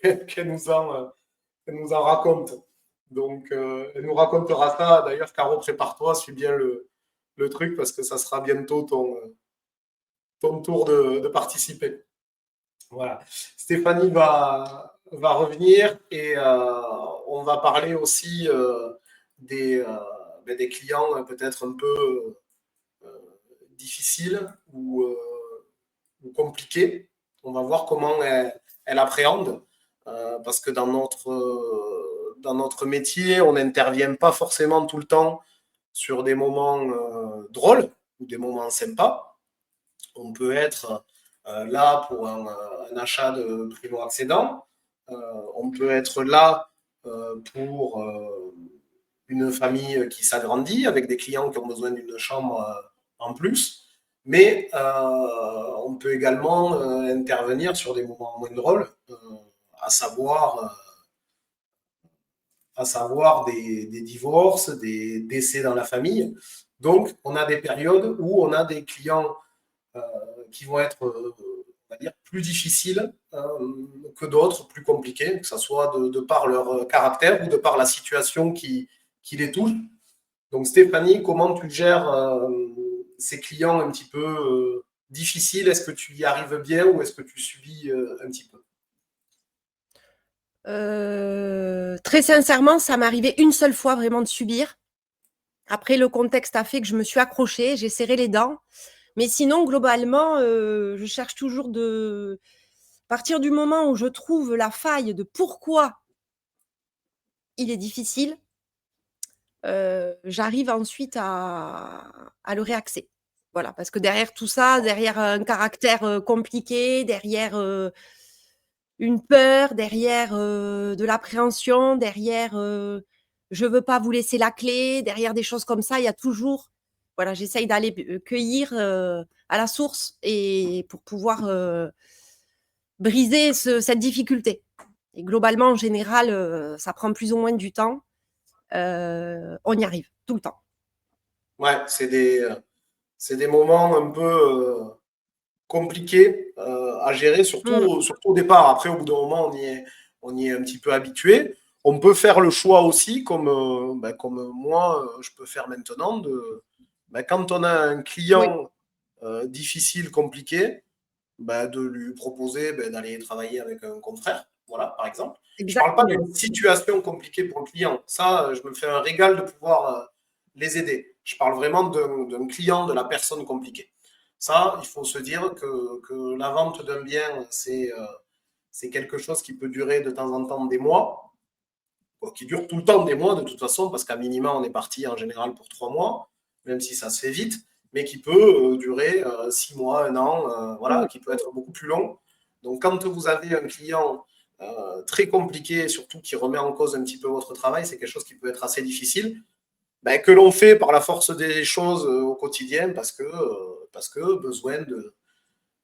Speaker 1: qu'elle nous en raconte. Donc, elle nous racontera ça. D'ailleurs, Caro, prépare-toi, suis bien le truc parce que ça sera bientôt ton tour de participer. Voilà. Stéphanie va revenir et on va parler aussi des clients peut-être un peu difficiles ou compliqués. On va voir comment elle appréhende parce que dans notre métier, on n'intervient pas forcément tout le temps sur des moments drôles ou des moments sympas. On peut être là pour un achat de primo-accédant. On peut être là pour une famille qui s'agrandit avec des clients qui ont besoin d'une chambre en plus. Mais on peut également intervenir sur des moments moins drôles, à savoir, des divorces, des décès dans la famille. Donc, on a des périodes où on a des clients euh, qui vont être, on va dire, plus difficiles que d'autres, plus compliqués, que ce soit de par leur caractère ou de par la situation qui les touche. Donc, Stéphanie, comment tu gères ces clients un petit peu difficiles? Est-ce que tu y arrives bien ou est-ce que tu subis un petit peu?
Speaker 2: Très sincèrement, ça m'est arrivé une seule fois vraiment de subir. Après, le contexte a fait que je me suis accrochée, j'ai serré les dents. Mais sinon, globalement, je cherche toujours à partir du moment où je trouve la faille de pourquoi il est difficile, j'arrive ensuite à le réaxer. Voilà, parce que derrière tout ça, derrière un caractère compliqué, derrière une peur, derrière de l'appréhension, derrière je veux pas vous laisser la clé, derrière des choses comme ça, il y a toujours, voilà, j'essaye d'aller cueillir à la source et pour pouvoir briser cette difficulté. Et globalement, en général, ça prend plus ou moins du temps. On y arrive tout le temps.
Speaker 1: Ouais, c'est des moments un peu compliqués à gérer,
Speaker 2: Mm.
Speaker 1: surtout au départ. Après, au bout d'un moment, on y est un petit peu habitué. On peut faire le choix aussi, comme moi, je peux faire maintenant, quand on a un
Speaker 2: Oui,
Speaker 1: client difficile, compliqué, de lui proposer d'aller travailler avec un confrère, voilà, par exemple. Je ne parle pas
Speaker 2: exactement.
Speaker 1: d'une situation compliquée pour le client. Ça, je me fais un régal de pouvoir les aider. Je parle vraiment d'un client, de la personne compliquée. Ça, il faut se dire que la vente d'un bien, c'est quelque chose qui peut durer de temps en temps des mois, qui dure tout le temps des mois de toute façon, parce qu'à minima, on est parti en général pour 3 mois, même si ça se fait vite, mais qui peut durer 6 mois, un an, voilà,
Speaker 2: Mm.
Speaker 1: qui peut être beaucoup plus long. Donc, quand vous avez un client très compliqué, surtout qui remet en cause un petit peu votre travail, c'est quelque chose qui peut être assez difficile, que l'on fait par la force des choses au quotidien, parce que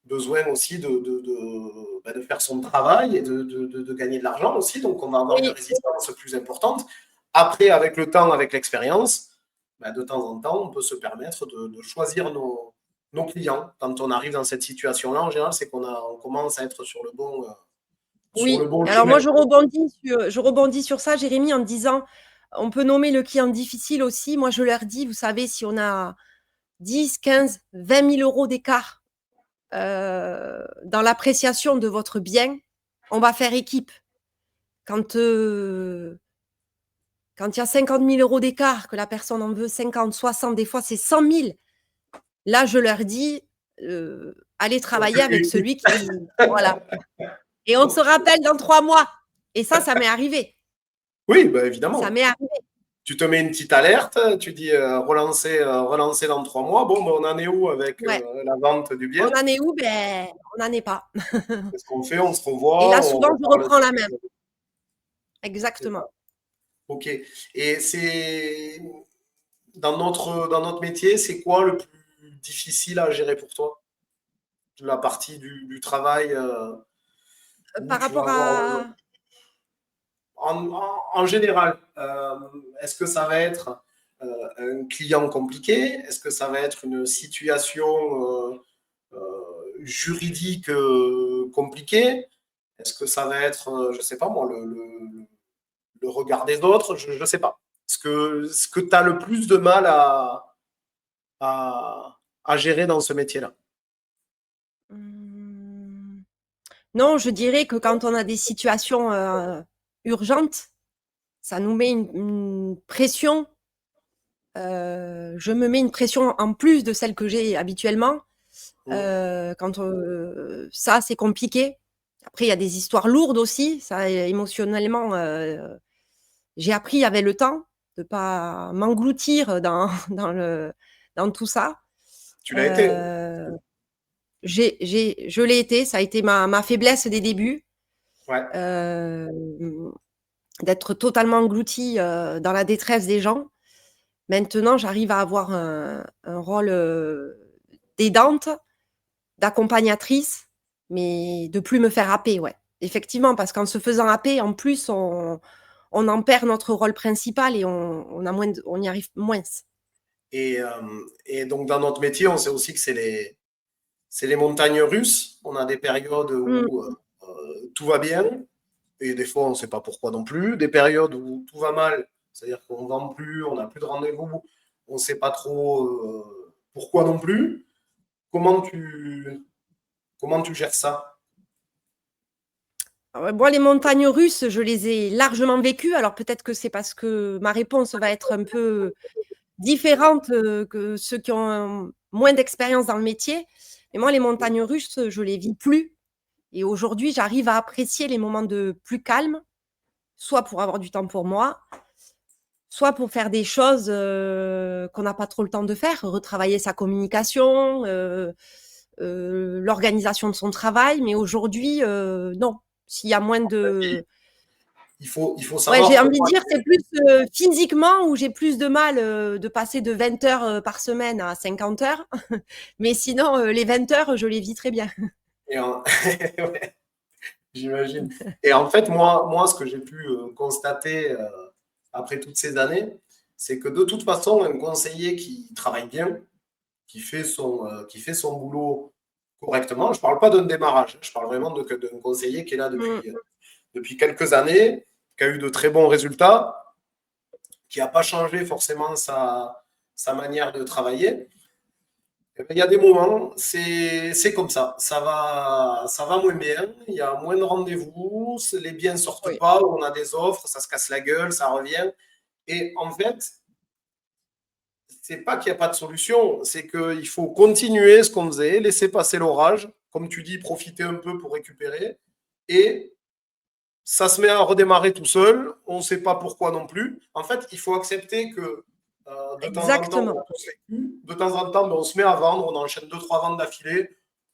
Speaker 1: besoin aussi de faire son travail et de gagner de l'argent aussi. Donc, on va avoir une
Speaker 2: Oui,
Speaker 1: résistance plus importante. Après, avec le temps, avec l'expérience, de temps en temps, on peut se permettre de choisir nos clients. Quand on arrive dans cette situation-là, en général, c'est on commence à être sur le
Speaker 2: oui.
Speaker 1: bon
Speaker 2: Alors moi,
Speaker 1: chemin.
Speaker 2: je rebondis sur ça, Jérémy, en me disant, on peut nommer le client difficile aussi. Moi, je leur dis, vous savez, si on a 10, 15, 20 000 euros d'écart dans l'appréciation de votre bien, on va faire équipe. Quand quand il y a 50 000 euros d'écart, que la personne en veut 50, 60, des fois c'est 100 000, là je leur dis, allez travailler avec celui qui... Voilà. Et on se rappelle dans 3 mois. Et ça m'est arrivé.
Speaker 1: Oui,
Speaker 2: Ça
Speaker 1: évidemment.
Speaker 2: m'est arrivé.
Speaker 1: Tu te mets une petite alerte, tu dis relancer dans 3 mois. Bon, on en est où avec
Speaker 2: Ouais.
Speaker 1: la vente du
Speaker 2: On
Speaker 1: bien?
Speaker 2: en est où? Ben, on n'en est pas.
Speaker 1: Qu'est-ce qu'on fait? On se
Speaker 2: Et
Speaker 1: revoit,
Speaker 2: là,
Speaker 1: on
Speaker 2: souvent, je
Speaker 1: reparle.
Speaker 2: reprends la main.
Speaker 1: C'est ça.
Speaker 2: Exactement.
Speaker 1: Ok. Et c'est dans notre métier, c'est quoi le plus difficile à gérer pour toi? La partie du travail où
Speaker 2: Par
Speaker 1: tu vas
Speaker 2: rapport
Speaker 1: avoir
Speaker 2: à...
Speaker 1: en général, est-ce que ça va être un client compliqué? Est-ce que ça va être une situation juridique compliquée? Est-ce que ça va être, je ne sais pas moi, le regard des autres? Je ne sais pas. Ce que tu as le plus de mal à gérer dans ce métier-là?
Speaker 2: Hum, Non, je dirais que quand on a des situations urgentes, ça nous met une pression. Je me mets une pression en plus de celle que j'ai habituellement.
Speaker 1: Mmh.
Speaker 2: Ça, c'est compliqué. Après, il y a des histoires lourdes aussi. Ça, émotionnellement, j'ai appris avec le temps de pas m'engloutir dans tout ça.
Speaker 1: Tu l'as été?
Speaker 2: Je l'ai été. Ça a été ma faiblesse des débuts.
Speaker 1: Ouais.
Speaker 2: D'être totalement engloutie dans la détresse des gens. Maintenant, j'arrive à avoir un rôle d'aidante, d'accompagnatrice, mais de plus me faire happer, ouais. Effectivement, parce qu'en se faisant happer, en plus, on en perd notre rôle principal et on y arrive moins.
Speaker 1: Et donc, dans notre métier, on sait aussi que c'est les montagnes russes. On a des périodes
Speaker 2: Mm.
Speaker 1: où tout va bien, et des fois, on ne sait pas pourquoi non plus. Des périodes où tout va mal, c'est-à-dire qu'on ne vend plus, on n'a plus de rendez-vous, on ne sait pas trop pourquoi non plus. Comment tu, comment tu gères ça?
Speaker 2: Moi, les montagnes russes, je les ai largement vécues. Alors peut-être que c'est parce que ma réponse va être un peu différente que ceux qui ont moins d'expérience dans le métier. Mais moi, les montagnes russes, je les vis plus. Et aujourd'hui, j'arrive à apprécier les moments de plus calme, soit pour avoir du temps pour moi, soit pour faire des choses qu'on n'a pas trop le temps de faire, retravailler sa communication, l'organisation de son travail. Mais aujourd'hui, non. S'il y a moins de...
Speaker 1: Il faut
Speaker 2: Ouais,
Speaker 1: savoir
Speaker 2: j'ai envie de
Speaker 1: comment.
Speaker 2: dire, c'est plus physiquement où j'ai plus de mal de passer de 20 heures par semaine à 50 heures. Mais sinon, les 20 heures, je les vis très bien.
Speaker 1: Ouais, j'imagine. Et en fait, moi, ce que j'ai pu constater après toutes ces années, c'est que de toute façon, un conseiller qui travaille bien, qui fait son boulot correctement, je ne parle pas d'un démarrage, je parle vraiment d'un conseiller qui est là
Speaker 2: Mm.
Speaker 1: depuis quelques années, qui a eu de très bons résultats, qui n'a pas changé forcément sa manière de travailler. Il y a des moments, c'est comme ça va moins bien, il y a moins de rendez-vous, les biens ne sortent
Speaker 2: Oui.
Speaker 1: pas, on a des offres, ça se casse la gueule, ça revient. Et en fait, c'est pas qu'il n'y a pas de solution, c'est qu'il faut continuer ce qu'on faisait, laisser passer l'orage, comme tu dis, profiter un peu pour récupérer. Et ça se met à redémarrer tout seul, on ne sait pas pourquoi non plus. En fait, il faut accepter que de temps en temps, on
Speaker 2: Exactement.
Speaker 1: a tous vécu, de temps en temps, on se met à vendre, on enchaîne 2-3 ventes d'affilée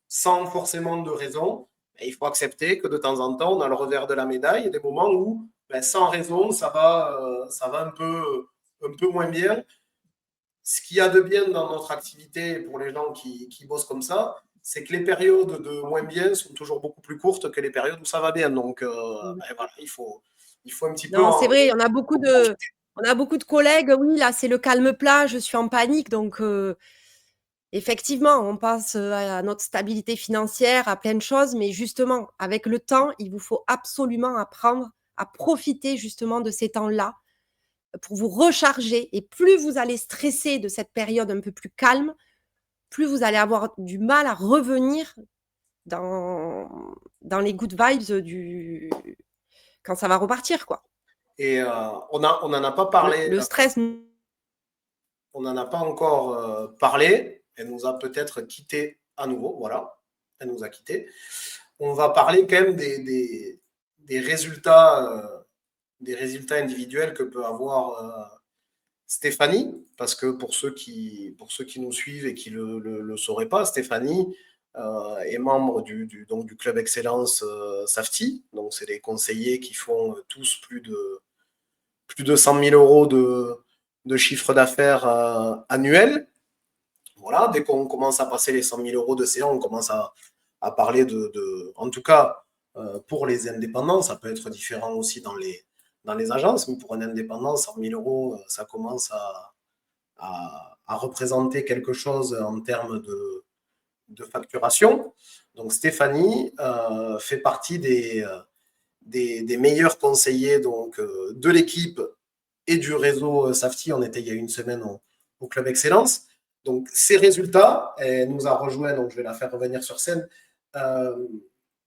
Speaker 1: sans forcément de raison. Et il faut accepter que de temps en temps, on a le revers de la médaille. Il y a des moments où, sans raison, ça va un peu moins bien. Ce qu'il y a de bien dans notre activité pour les gens qui bossent comme ça, c'est que les périodes de moins bien sont toujours beaucoup plus courtes que les périodes où ça va bien. Donc, voilà, il faut un petit peu
Speaker 2: Non, c'est vrai,
Speaker 1: en profiter.
Speaker 2: on a beaucoup de collègues. Oui, là, c'est le calme plat, je suis en panique. Donc, effectivement, on pense à notre stabilité financière, à plein de choses. Mais justement, avec le temps, il vous faut absolument apprendre à profiter justement de ces temps-là pour vous recharger. Et plus vous allez stresser de cette période un peu plus calme, plus vous allez avoir du mal à revenir dans, dans les good vibes quand ça va repartir, quoi.
Speaker 1: Et on n'en a pas parlé,
Speaker 2: Le stress.
Speaker 1: on n'en a pas encore parlé. Elle nous a peut-être quitté à nouveau. Voilà, elle nous a quitté. On va parler quand même des résultats individuels que peut avoir Stéphanie, parce que pour ceux qui nous suivent et qui ne le sauraient pas, Stéphanie est membre donc du Club Excellence Safety. Donc, c'est des conseillers qui font tous plus de 100 000 euros de chiffre d'affaires annuel. Voilà, dès qu'on commence à passer les 100 000 euros de CA, on commence à parler en tout cas, pour les indépendants, ça peut être différent aussi dans les agences, mais pour un indépendant, 100 000 euros, ça commence à représenter quelque chose en termes de facturation. Donc Stéphanie fait partie des meilleurs conseillers donc, de l'équipe et du réseau Safety. On était il y a une semaine au Club Excellence. Donc, ces résultats, elle nous a rejoint, donc je vais la faire revenir sur scène. Euh,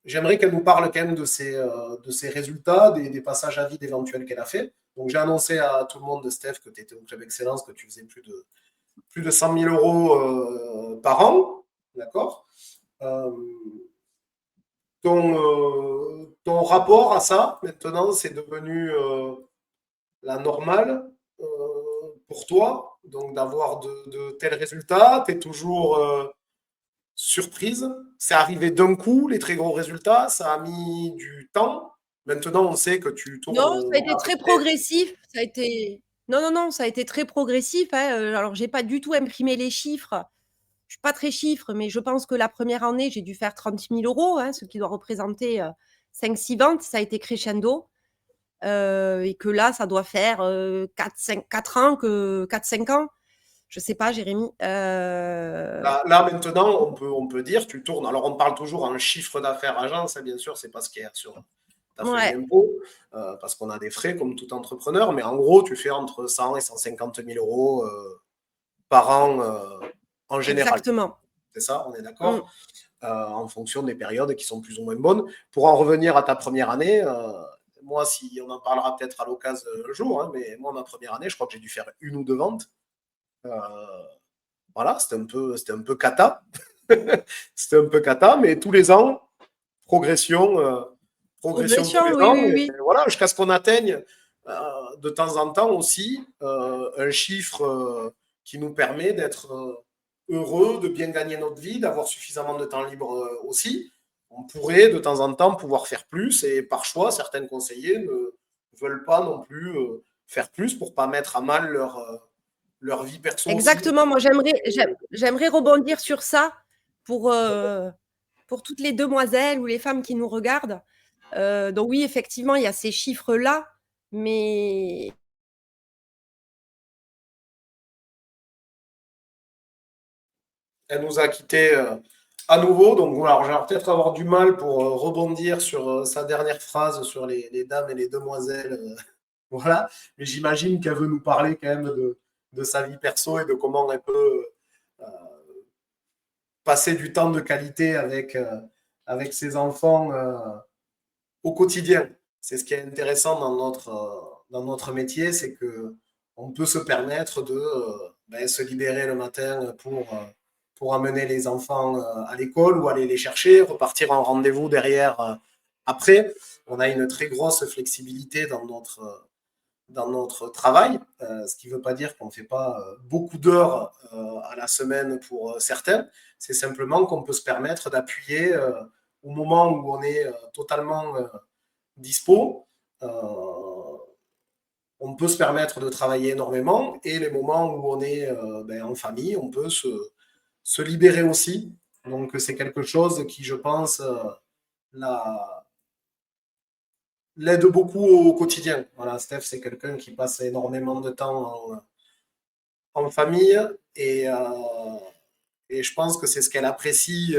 Speaker 1: J'aimerais qu'elle nous parle quand même de ces résultats, des passages à vide éventuels qu'elle a fait. Donc, j'ai annoncé à tout le monde de Steph que tu étais au Club Excellence, que tu faisais plus de 100 000 euros par an. D'accord. euh, ton rapport à ça, maintenant, c'est devenu la normale pour toi, donc d'avoir de tels résultats, tu es toujours surprise. C'est arrivé d'un coup, les très gros résultats, ça a mis du temps. Maintenant, on sait que tu tournes.
Speaker 2: Non, ça a été très progressif. Ça a été... Non, ça a été très progressif. Hein. Alors, j'ai pas du tout imprimé les chiffres. Je suis pas très chiffre, mais je pense que la première année, j'ai dû faire 30 000 euros, hein, ce qui doit représenter 5-6 ventes. Ça a été crescendo. Et que là, ça doit faire 4 ans, 4-5 ans. Je sais pas, Jérémy.
Speaker 1: Là, maintenant, on peut dire, tu tournes. Alors, on parle toujours en chiffre d'affaires agence, hein, bien sûr, c'est pas ce qu'il y a sur ta feuille
Speaker 2: Ouais,
Speaker 1: d'impôt, parce qu'on a des frais comme tout entrepreneur, mais en gros, tu fais entre 100 et 150 000 euros par an en général.
Speaker 2: exactement.
Speaker 1: C'est ça, on est
Speaker 2: Mm.
Speaker 1: d'accord, en fonction des périodes qui sont plus ou moins bonnes. Pour en revenir à ta première année, moi, si on en parlera peut-être à l'occasion un jour, hein, mais moi, ma première année, je crois que j'ai dû faire 1 ou 2 ventes. Euh, voilà, c'était un peu cata. C'était un peu cata, mais tous les ans, progression, progression tous
Speaker 2: Progression,
Speaker 1: les
Speaker 2: oui,
Speaker 1: ans.
Speaker 2: oui,
Speaker 1: Et
Speaker 2: oui.
Speaker 1: voilà, jusqu'à ce qu'on atteigne de temps en temps aussi un chiffre qui nous permet d'être heureux, de bien gagner notre vie, d'avoir suffisamment de temps libre aussi. On pourrait de temps en temps pouvoir faire plus et par choix, certains conseillers ne veulent pas non plus faire plus pour pas mettre à mal leur vie perso aussi.
Speaker 2: Exactement. Moi, j'aimerais rebondir sur ça pour, euh, pour toutes les demoiselles ou les femmes qui nous regardent. Donc oui, effectivement, il y a ces chiffres-là, mais
Speaker 1: Elle nous a quittés à nouveau. Donc voilà, je vais peut-être avoir du mal pour rebondir sur sa dernière phrase sur les dames et les demoiselles. Voilà. Mais j'imagine qu'elle veut nous parler quand même de sa vie perso et de comment elle peut euh, passer du temps de qualité avec ses enfants au quotidien. C'est ce qui est intéressant dans notre métier, c'est que on peut se permettre de se libérer le matin pour amener les enfants à l'école ou aller les chercher, repartir en rendez-vous derrière après. On a une très grosse flexibilité dans notre travail, ce qui ne veut pas dire qu'on ne fait pas beaucoup d'heures à la semaine pour certains. C'est simplement qu'on peut se permettre d'appuyer au moment où on est totalement dispo. On peut se permettre de travailler énormément et les moments où on est en famille, on peut se libérer aussi. Donc c'est quelque chose qui, je pense, l'aide beaucoup au quotidien. Voilà, Steph, c'est quelqu'un qui passe énormément de temps en famille et je pense que c'est ce qu'elle apprécie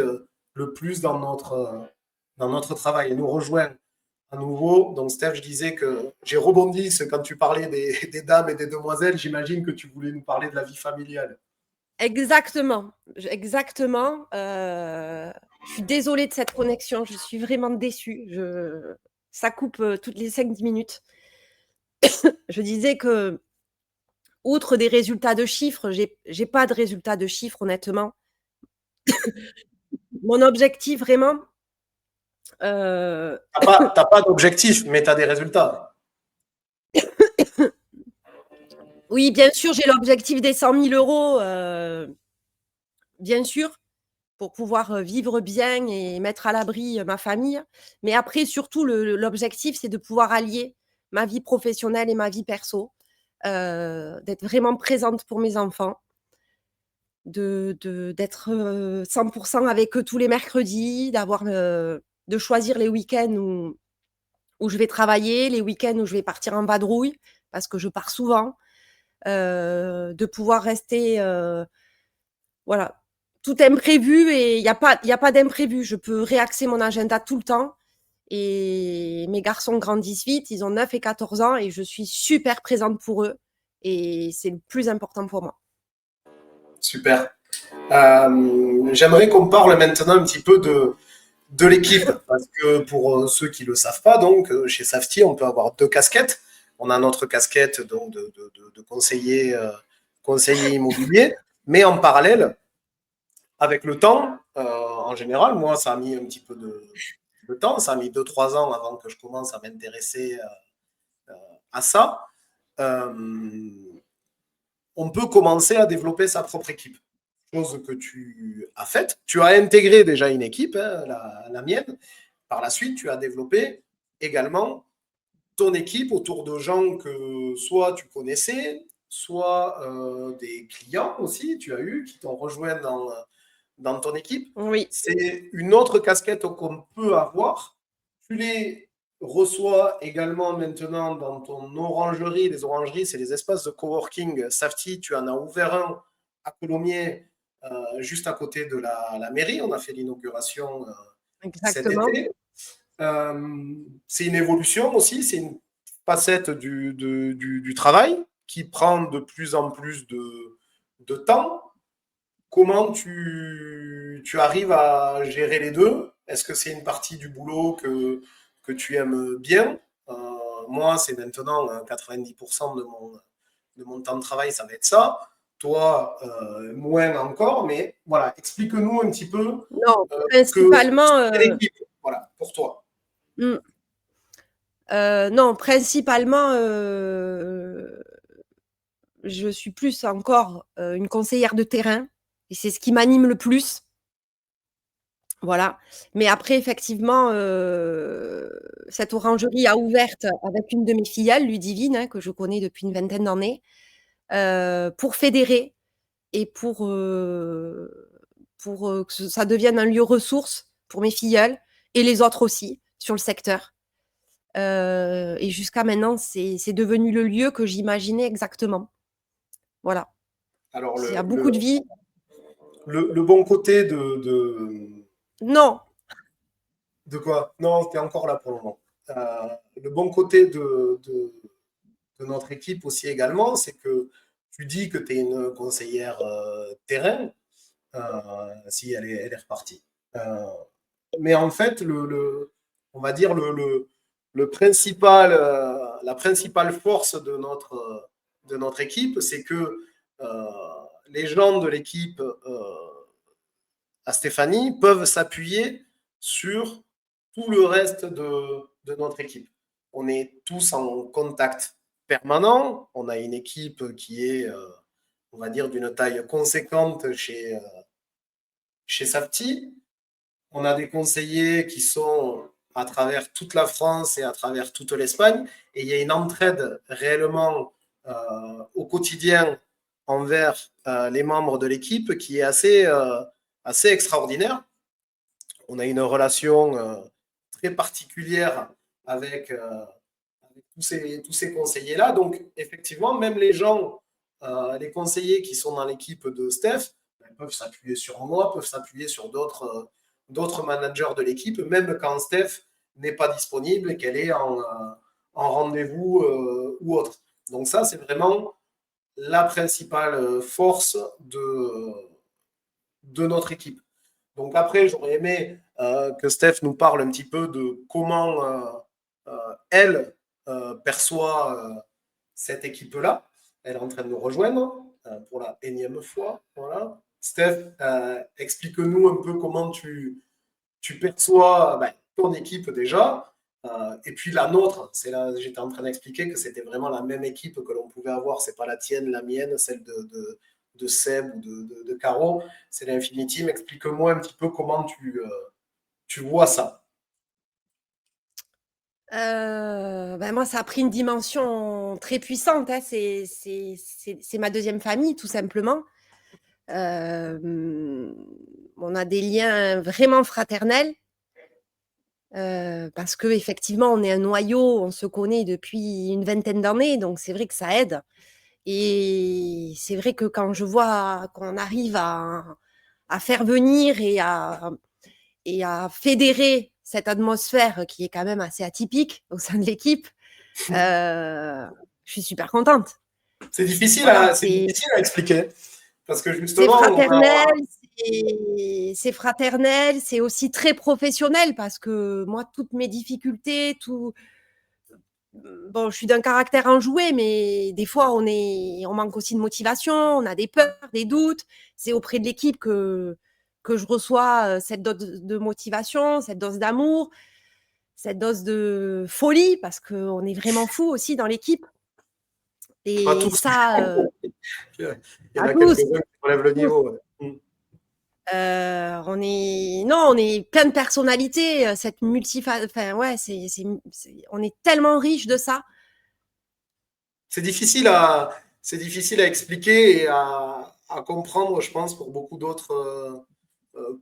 Speaker 1: le plus dans notre travail. Elle nous rejoint à nouveau. Donc, Steph, je disais que j'ai rebondi quand tu parlais des dames et des demoiselles. J'imagine que tu voulais nous parler de la vie familiale.
Speaker 2: exactement. Exactement. Je suis désolée de cette connexion. Je suis vraiment déçue. Ça coupe toutes les 5-10 minutes. Je disais que, outre des résultats de chiffres, j'ai pas de résultats de chiffres, honnêtement. Mon objectif, vraiment,
Speaker 1: T'as pas d'objectif, mais tu as des résultats.
Speaker 2: oui, bien sûr, j'ai l'objectif des 100 000 euros, bien sûr, pour pouvoir vivre bien et mettre à l'abri ma famille. Mais après, surtout, l'objectif, c'est de pouvoir allier ma vie professionnelle et ma vie perso, d'être vraiment présente pour mes enfants, d'être 100% avec eux tous les mercredis, de choisir les week-ends où je vais travailler, les week-ends où je vais partir en vadrouille, parce que je pars souvent, de pouvoir rester, voilà, tout imprévu et il y a pas d'imprévu. Je peux réaxer mon agenda tout le temps. Et mes garçons grandissent vite, ils ont 9 et 14 ans et je suis super présente pour eux. Et c'est le plus important pour moi.
Speaker 1: Super. J'aimerais qu'on parle maintenant un petit peu de l'équipe, parce que pour ceux qui ne le savent pas, donc chez Safety, on peut avoir 2 casquettes. On a notre casquette donc, de conseiller, conseiller immobilier, mais en parallèle, avec le temps, en général, moi, ça a mis un petit peu de temps, ça a mis 2-3 ans avant que je commence à m'intéresser à ça. Euh, on peut commencer à développer sa propre équipe. Chose que tu as faite. Tu as intégré déjà une équipe, hein, la mienne. Par la suite, tu as développé également ton équipe autour de gens que soit tu connaissais, soit des clients aussi, tu as eu, qui t'ont rejoint dans ton équipe.
Speaker 2: Oui.
Speaker 1: C'est une autre casquette qu'on peut avoir. Tu les reçois également maintenant dans ton orangerie. Les orangeries, c'est les espaces de coworking. Safety, tu en as ouvert un à Colomiers, juste à côté de la mairie. On a fait l'inauguration cet
Speaker 2: Exactement.
Speaker 1: été. C'est une évolution aussi, c'est une facette du travail qui prend de plus en plus de temps. Comment tu arrives à gérer les deux? Est-ce que c'est une partie du boulot que tu aimes bien? Moi, c'est maintenant 90% de mon temps de travail, ça va être ça. Toi, moins encore, mais voilà, explique-nous un petit peu
Speaker 2: Non,
Speaker 1: que
Speaker 2: principalement.
Speaker 1: l'équipe, voilà, pour toi.
Speaker 2: Non, principalement, je suis plus encore une conseillère de terrain et c'est ce qui m'anime le plus. Voilà. Mais après, effectivement, cette orangerie a ouverte avec une de mes fillettes, Ludivine, hein, que je connais depuis une vingtaine d'années, pour fédérer et pour que ça devienne un lieu ressource pour mes filleuls et les autres aussi sur le secteur. Et jusqu'à maintenant, c'est devenu le lieu que j'imaginais exactement. Voilà.
Speaker 1: Alors,
Speaker 2: Il y a beaucoup de vie.
Speaker 1: le bon côté de...
Speaker 2: Non.
Speaker 1: De quoi? Non, tu es encore là pour le moment. Le bon côté de notre équipe aussi également, c'est que tu dis que tu es une conseillère terrain, si elle est repartie. Mais en fait, on va dire le principal, la principale force de notre équipe, c'est que les gens de l'équipe à Stéphanie peuvent s'appuyer sur tout le reste de notre équipe. On est tous en contact permanent. On a une équipe qui est, on va dire, d'une taille conséquente chez Safety. On a des conseillers qui sont à travers toute la France et à travers toute l'Espagne. Et il y a une entraide réellement au quotidien envers les membres de l'équipe qui est assez extraordinaire. On a une relation très particulière avec tous ces conseillers-là. Donc, effectivement, même les gens, les conseillers qui sont dans l'équipe de Steph, peuvent s'appuyer sur moi, peuvent s'appuyer sur d'autres managers de l'équipe, même quand Steph n'est pas disponible et qu'elle est en rendez-vous ou autre. Donc ça, c'est vraiment la principale force de notre équipe. Donc après, j'aurais aimé que Steph nous parle un petit peu de comment elle perçoit cette équipe-là. Elle est en train de nous rejoindre pour la énième fois. Voilà. Steph, explique-nous un peu comment tu perçois ton équipe déjà. Et puis la nôtre, c'est là, j'étais en train d'expliquer que c'était vraiment la même équipe que l'on pouvait avoir. C'est pas la tienne, la mienne, celle de Seb ou de Caro. C'est l'Infinity. Explique-moi un petit peu comment tu vois ça.
Speaker 2: Moi, ça a pris une dimension très puissante. Hein. C'est ma deuxième famille, tout simplement. On a des liens vraiment fraternels. Parce que effectivement, on est un noyau, on se connaît depuis une vingtaine d'années, donc c'est vrai que ça aide. Et c'est vrai que quand je vois qu'on arrive à faire venir et à fédérer cette atmosphère qui est quand même assez atypique au sein de l'équipe, je suis super contente.
Speaker 1: C'est difficile,
Speaker 2: Voilà,
Speaker 1: difficile à expliquer. Parce que
Speaker 2: c'est
Speaker 1: justement,
Speaker 2: fraternel, c'est aussi très professionnel parce que moi, toutes mes difficultés, bon, je suis d'un caractère enjoué, mais des fois, on manque aussi de motivation, on a des peurs, des doutes. C'est auprès de l'équipe que je reçois cette dose de motivation, cette dose d'amour, cette dose de folie, parce qu'on est vraiment fous aussi dans l'équipe.
Speaker 1: pas
Speaker 2: Et
Speaker 1: tous.
Speaker 2: ça,
Speaker 1: Il y en
Speaker 2: à
Speaker 1: a
Speaker 2: tous.
Speaker 1: quelques-uns qui relèvent le niveau.
Speaker 2: On est plein de personnalités, cette enfin ouais, on est tellement riche de ça.
Speaker 1: C'est difficile à expliquer et à comprendre, je pense, pour beaucoup d'autres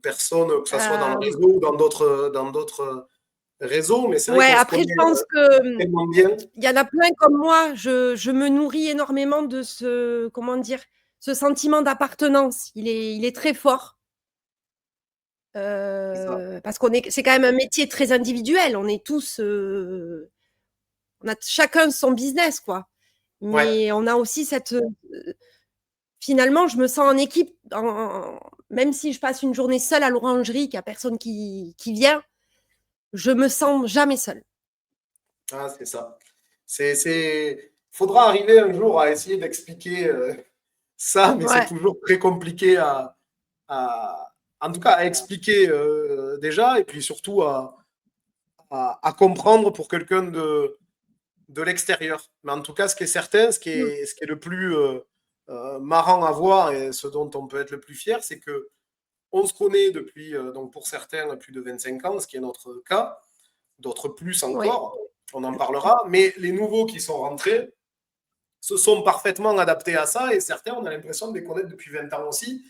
Speaker 1: personnes, que ce soit dans le réseau ou dans d'autres réseaux. Mais c'est vrai
Speaker 2: Ouais,
Speaker 1: qu'on se
Speaker 2: après, je
Speaker 1: connaît
Speaker 2: pense que
Speaker 1: tellement bien.
Speaker 2: il y en a plein comme moi. Je me nourris énormément de comment dire, ce sentiment d'appartenance. Il est très fort. Parce c'est quand même un métier très individuel. On est tous, on a chacun son business, quoi.
Speaker 1: Ouais.
Speaker 2: Mais on a aussi finalement, je me sens en équipe, même si je passe une journée seule à l'orangerie, qu'il n'y a personne qui vient, je me sens jamais seule.
Speaker 1: Ah, c'est ça. Faudra arriver un jour à essayer d'expliquer ça, mais c'est
Speaker 2: Ouais.
Speaker 1: toujours très compliqué en tout cas, à expliquer déjà, et puis surtout à comprendre pour quelqu'un de l'extérieur. Mais en tout cas, ce qui est certain, ce qui est le plus marrant à voir et ce dont on peut être le plus fier, c'est que on se connaît depuis, donc pour certains, plus de 25 ans, ce qui est notre cas, d'autres plus
Speaker 2: Oui.
Speaker 1: encore, on en parlera, mais les nouveaux qui sont rentrés se sont parfaitement adaptés à ça et certains, on a l'impression de les connaître depuis 20 ans aussi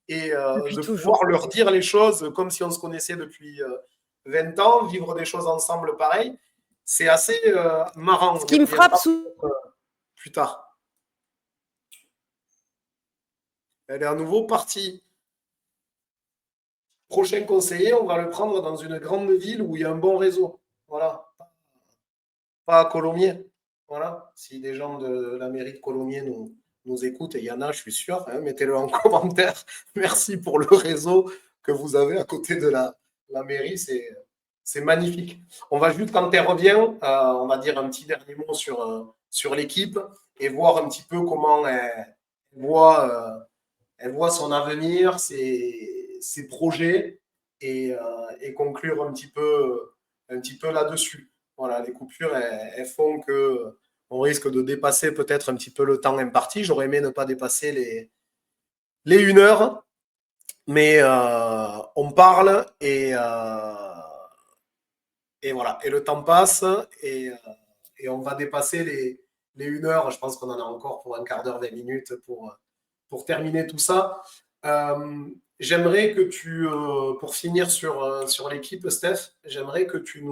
Speaker 1: et
Speaker 2: Depuis
Speaker 1: de
Speaker 2: toujours.
Speaker 1: pouvoir leur dire les choses comme si on se connaissait depuis 20 ans, vivre des choses ensemble pareil. C'est assez marrant.
Speaker 2: Ce
Speaker 1: On y
Speaker 2: qui me frappe
Speaker 1: reviendra plus tard. Elle est à nouveau partie. Prochain conseiller, on va le prendre dans une grande ville où il y a un bon réseau. Voilà. Pas à Colomiers. Voilà. Si des gens de la mairie de Colomiers nous écoutent, et il y en a, je suis sûr, hein, mettez-le en commentaire. Merci pour le réseau que vous avez à côté de la mairie. C'est magnifique. On va juste, quand elle revient, on va dire un petit dernier mot sur l'équipe et voir un petit peu comment elle voit son avenir, ses projets et conclure un petit peu là-dessus. Voilà, les coupures, elles font que on risque de dépasser peut-être un petit peu le temps imparti. J'aurais aimé ne pas dépasser les 1 heure, mais on parle et voilà. Et le temps passe et on va dépasser les 1 heure. Je pense qu'on en a encore pour un quart d'heure, 20 minutes pour terminer tout ça. J'aimerais que pour finir sur l'équipe, Steph, j'aimerais que tu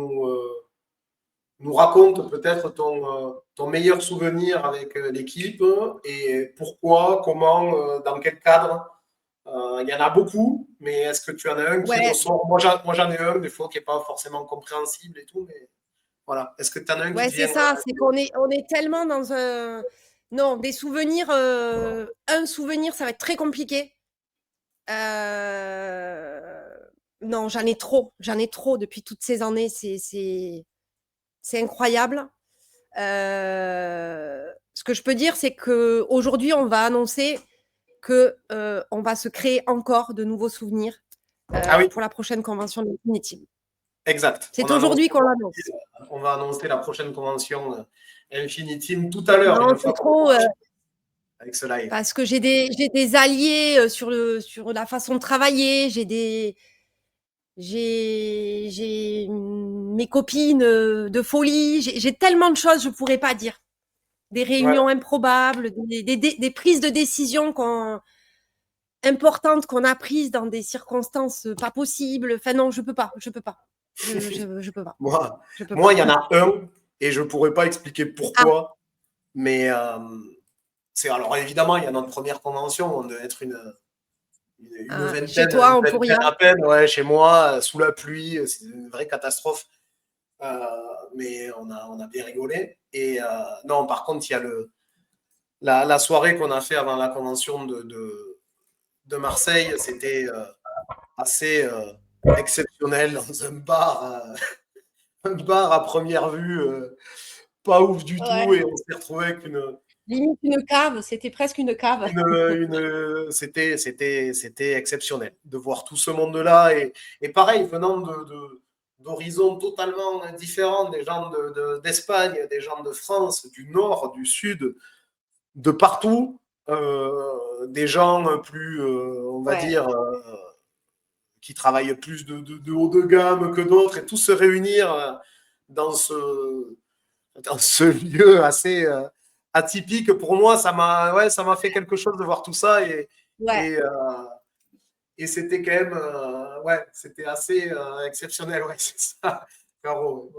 Speaker 1: nous racontes peut-être ton meilleur souvenir avec l'équipe et pourquoi, comment, dans quel cadre. Il y en a beaucoup, mais est-ce que tu en as un qui
Speaker 2: Ouais,
Speaker 1: ressort? Moi, j'en ai un, des fois, qui n'est pas forcément compréhensible et tout, mais voilà. Est-ce que tu en as un qui
Speaker 2: ouais,
Speaker 1: te
Speaker 2: c'est
Speaker 1: vient
Speaker 2: ça. C'est on est tellement dans un. Non, des souvenirs. Un souvenir, ça va être très compliqué. Non, j'en ai trop. J'en ai trop depuis toutes ces années. C'est incroyable. Ce que je peux dire, c'est que aujourd'hui, on va annoncer que on va se créer encore de nouveaux souvenirs
Speaker 1: Ah oui,
Speaker 2: pour la prochaine convention de Infinity.
Speaker 1: exact.
Speaker 2: C'est aujourd'hui qu'on l'annonce.
Speaker 1: On va annoncer la prochaine convention Infinity tout à l'heure,
Speaker 2: Non,
Speaker 1: une
Speaker 2: c'est
Speaker 1: fois qu'on
Speaker 2: trop.
Speaker 1: aura avec ce live.
Speaker 2: Parce que j'ai des alliés sur la façon de travailler. J'ai mes copines de folie. J'ai tellement de choses, je pourrais pas dire. Des
Speaker 1: Ouais.
Speaker 2: réunions improbables, des prises de décision importantes qu'on a prises dans des circonstances pas possibles. Enfin non, je peux pas, je peux pas, je peux pas,
Speaker 1: Moi,
Speaker 2: je peux
Speaker 1: moi,
Speaker 2: pas.
Speaker 1: il y en a un, et je ne pourrais pas expliquer
Speaker 2: Ah,
Speaker 1: pourquoi, mais alors évidemment, il y a notre première convention, on devait être
Speaker 2: chez toi,
Speaker 1: une
Speaker 2: on peut
Speaker 1: vingtaine
Speaker 2: rien.
Speaker 1: à peine, ouais, chez moi, sous la pluie, c'est une vraie catastrophe. Mais on a bien rigolé. Et non, par contre, il y a la soirée qu'on a fait avant la convention de Marseille, c'était assez exceptionnel dans un bar à première vue, pas ouf du tout,
Speaker 2: Ouais.
Speaker 1: et on s'est retrouvé avec
Speaker 2: Limite une cave, c'était presque une cave.
Speaker 1: c'était exceptionnel de voir tout ce monde-là et pareil, venant d'horizons totalement différents, des gens d'Espagne, des gens de France, du Nord, du Sud, de partout, des gens plus, on va
Speaker 2: Ouais.
Speaker 1: dire, qui travaillent plus de haut de gamme que d'autres, et tous se réunir dans ce lieu assez atypique. Pour moi, ça m'a fait quelque chose de voir tout ça,
Speaker 2: Ouais.
Speaker 1: et c'était quand même, c'était assez exceptionnel, ouais, c'est ça. Caro,